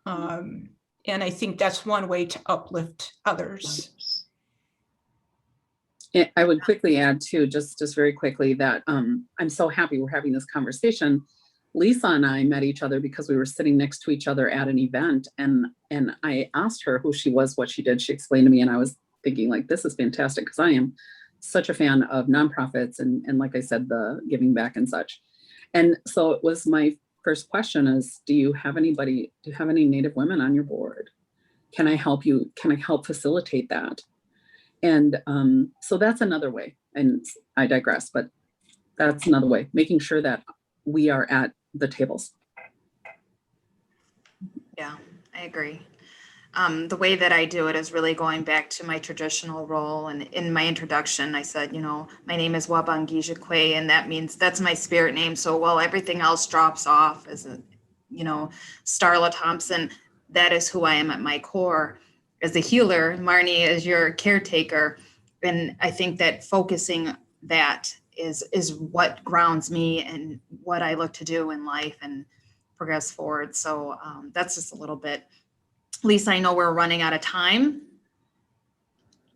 And I think that's one way to uplift others. I would quickly add too, just very quickly, that I'm so happy we're having this conversation. Lisa and I met each other because we were sitting next to each other at an event, and I asked her who she was, what she did. She explained to me, and I was thinking, like, this is fantastic, because I am such a fan of nonprofits and like I said, the giving back and such. And so it was my first question is, do you have any Native women on your board? Can I help you? Can I help facilitate that? And so that's another way, and I digress, but that's another way, making sure that we are at the tables. Yeah, I agree. The way that I do it is really going back to my traditional role. And in my introduction, I said, you know, my name is Wabangijikwe, and that means that's my spirit name. So while everything else drops off as a, you know, Starla Thompson, that is who I am at my core. As a healer, Marnie is your caretaker. and I think that focusing that is what grounds me and what I look to do in life and progress forward. So that's just a little bit. Lisa, I know we're running out of time.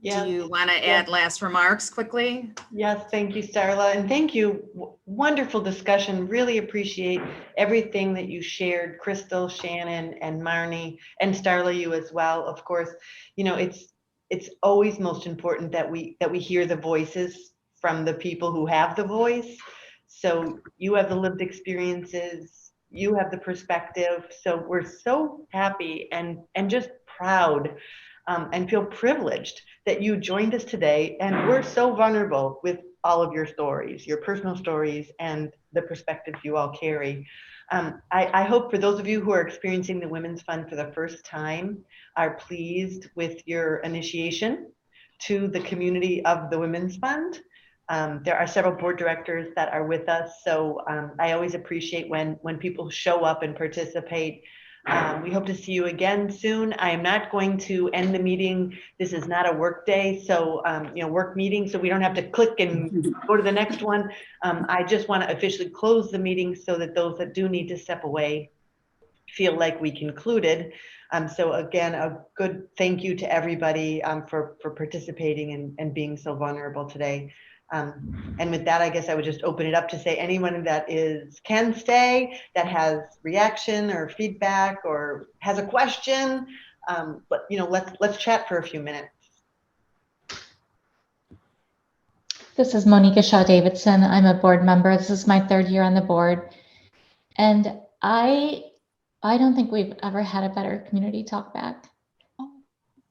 Yeah. Do you want to add last remarks quickly? Yes, thank you, Starla, and thank you. Wonderful discussion. Really appreciate everything that you shared, Crystal, Shannon, and Marnie, and Starla, you as well. Of course, you know, it's always most important that we hear the voices from the people who have the voice. So you have the lived experiences, you have the perspective. So we're so happy and just proud and feel privileged that you joined us today. And we're so vulnerable with all of your stories, your personal stories, and the perspectives you all carry. I hope for those of you who are experiencing the Women's Fund for the first time are pleased with your initiation to the community of the Women's Fund. There are several board directors that are with us, so I always appreciate when people show up and participate. We hope to see you again soon. I am not going to end the meeting. This is not a work day, so work meeting, so we don't have to click and go to the next one. I just want to officially close the meeting so that those that do need to step away feel like we concluded. So again, a good thank you to everybody for participating and being so vulnerable today. And with that, I guess I would just open it up to say anyone that can stay, that has reaction or feedback or has a question, but let's chat for a few minutes. This is Monica Shaw Davidson. I'm a board member. This is my 3rd year on the board. And I don't think we've ever had a better community talk back.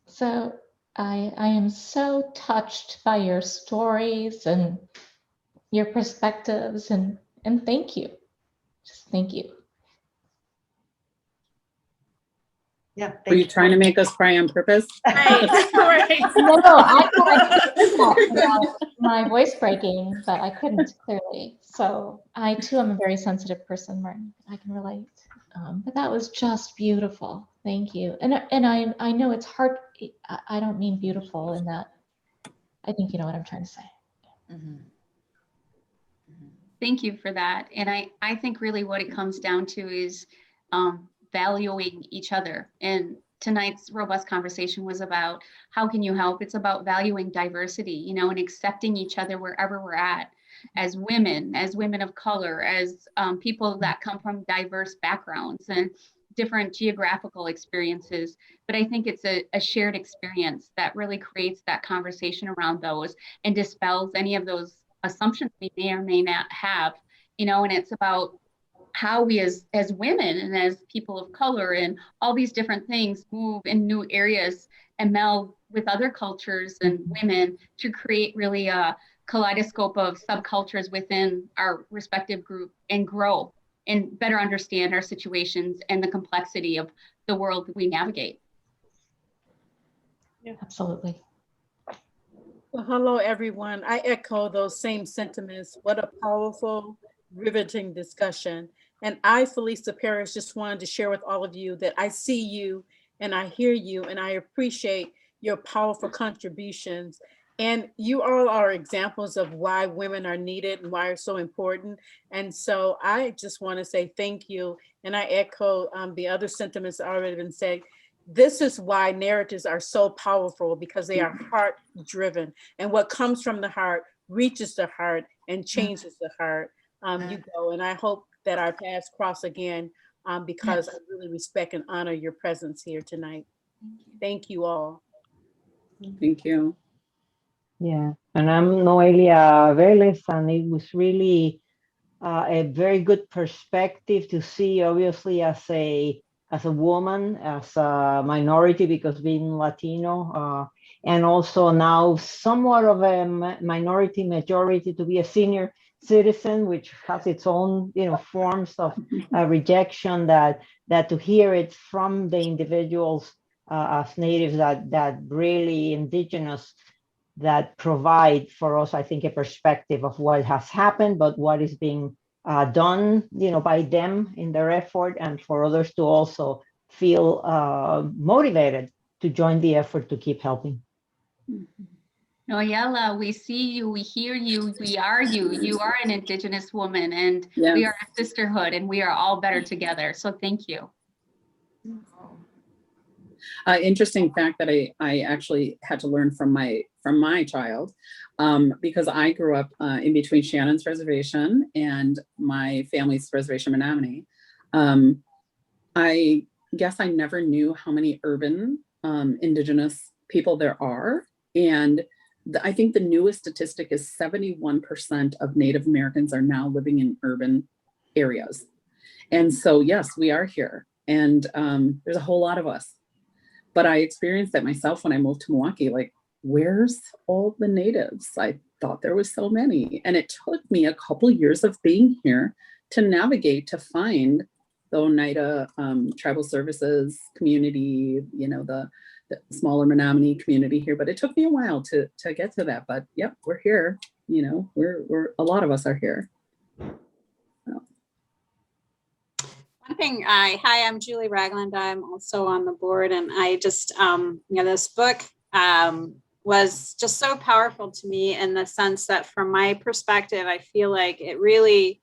So I am so touched by your stories and your perspectives, and thank you. Just thank you. Yeah. Were you trying to make us cry on purpose? Right. No, I thought my voice breaking, but I couldn't clearly. So I too am a very sensitive person, Martin. I can relate. But that was just beautiful. Thank you. And I know it's hard. I don't mean beautiful in that. I think you know what I'm trying to say. Mm-hmm. Thank you for that. And I think really what it comes down to is valuing each other. And tonight's robust conversation was about how can you help? It's about valuing diversity, and accepting each other wherever we're at, as women of color, as people that come from diverse backgrounds and different geographical experiences. But I think it's a shared experience that really creates that conversation around those and dispels any of those assumptions we may or may not have, and it's about how we as women and as people of color and all these different things move in new areas and meld with other cultures and women to create really a kaleidoscope of subcultures within our respective group and grow and better understand our situations and the complexity of the world that we navigate. Yeah. Absolutely. Well, hello, everyone. I echo those same sentiments. What a powerful, riveting discussion. And I, Felisa Parrish, just wanted to share with all of you that I see you and I hear you and I appreciate your powerful contributions. And you all are examples of why women are needed and why are so important. And so I just want to say thank you. And I echo the other sentiments that already been said. This is why narratives are so powerful, because they are heart driven. And what comes from the heart reaches the heart and changes the heart. You go, and I hope that our paths cross again because I really respect and honor your presence here tonight. Thank you all. Thank you. Yeah, and I'm Noelia Velez, and it was really a very good perspective to see, obviously, as a woman, as a minority, because being Latino, and also now somewhat of a minority majority to be a senior citizen, which has its own, forms of rejection. That to hear it from the individuals as natives that really indigenous, that provide for us, I think, a perspective of what has happened, but what is being done, by them in their effort, and for others to also feel motivated to join the effort to keep helping. Noyella, we see you, we hear you, we are you. You are an Indigenous woman, and Yes. we are a sisterhood, and we are all better together. So thank you. Interesting fact that I actually had to learn from my child, because I grew up in between Shannon's reservation and my family's reservation, Menominee. I guess I never knew how many urban Indigenous people there are. And I think the newest statistic is 71% of Native Americans are now living in urban areas. And so, yes, we are here. And there's a whole lot of us. But I experienced that myself when I moved to Milwaukee. Like, where's all the natives? I thought there was so many. And it took me a couple years of being here to navigate, to find the Oneida Tribal Services community, you know, the smaller Menominee community here. But it took me a while to get to that. But yep, we're here. You know, we're a lot of us are here. One thing, hi, I'm Julie Ragland. I'm also on the board, and I just, this book was just so powerful to me in the sense that, from my perspective, I feel like it really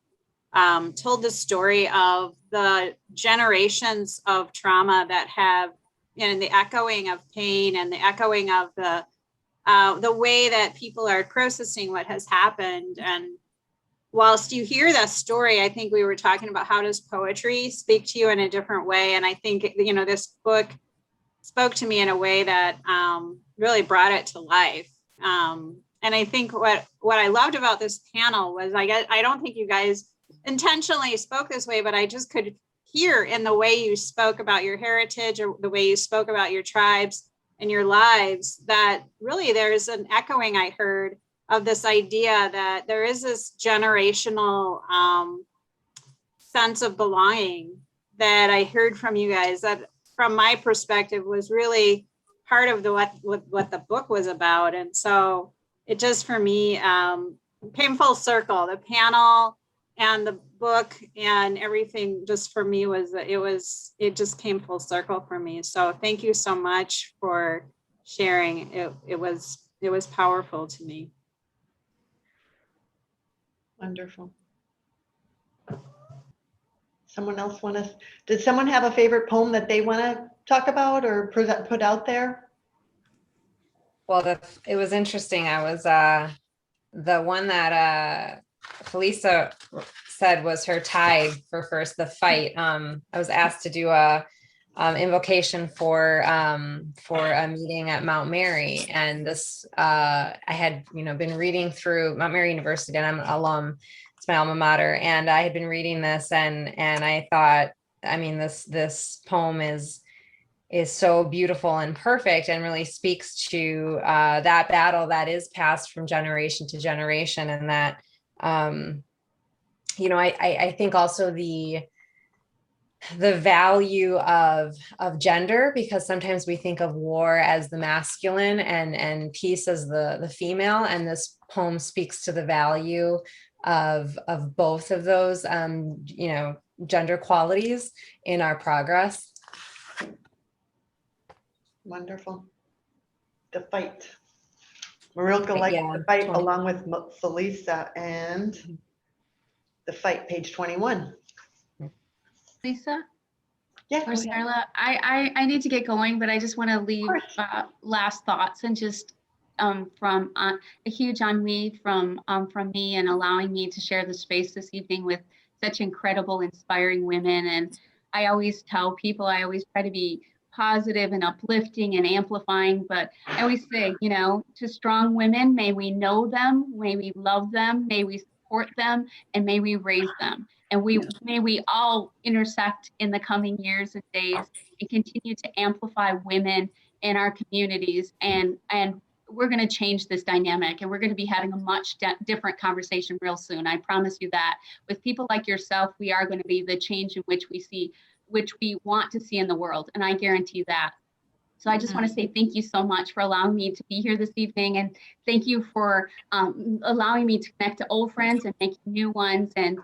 told the story of the generations of trauma that have, and the echoing of pain and the echoing of the way that people are processing what has happened. And whilst you hear that story, I think we were talking about, how does poetry speak to you in a different way? And I think, this book spoke to me in a way that really brought it to life. And I think what I loved about this panel was, I don't think you guys intentionally spoke this way, but I just could hear in the way you spoke about your heritage, or the way you spoke about your tribes and your lives, that really there's an echoing I heard of this idea that there is this generational sense of belonging that I heard from you guys, that from my perspective was really part of what the book was about. And so it just, for me, came full circle. The panel and the book and everything, just for me, it just came full circle for me. So thank you so much for sharing. It was powerful to me. Wonderful. Someone else did someone have a favorite poem that they want to talk about or put out there? Well, it was interesting. I was the one that Felisa said was her tie for first, the fight. I was asked to do a invocation for a meeting at Mount Mary, and this I had been reading through Mount Mary University, and I'm an alum. It's my alma mater, and I had been reading this, and I thought, I mean, this poem is so beautiful and perfect, and really speaks to that battle that is passed from generation to generation, and that I think also the value of gender, because sometimes we think of war as the masculine and peace as the female, and this poem speaks to the value of both of those gender qualities in our progress. Wonderful. The fight. Marilka likes the fight, along with Felisa, and the fight, page 21. Lisa? Yeah. Or Starla, I need to get going, but I just want to leave last thoughts, and just from a huge ennui from me, and allowing me to share the space this evening with such incredible, inspiring women. And I always tell people, I always try to be positive and uplifting and amplifying, but I always say, to strong women, may we know them, may we love them, may we support them, and may we raise them. And may we all intersect in the coming years and days, and continue to amplify women in our communities. And we're going to change this dynamic, and we're going to be having a much different conversation real soon. I promise you that. With people like yourself, we are going to be the change in which we want to see in the world. And I guarantee that. So I just want to say thank you so much for allowing me to be here this evening. And thank you for allowing me to connect to old friends and make new ones, and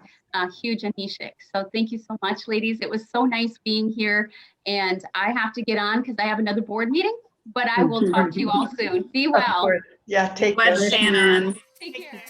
huge Anishik. So thank you so much, ladies. It was so nice being here. And I have to get on because I have another board meeting, but I will talk to you all soon. Be well. Yeah, take Bless care. Shannon. Take care.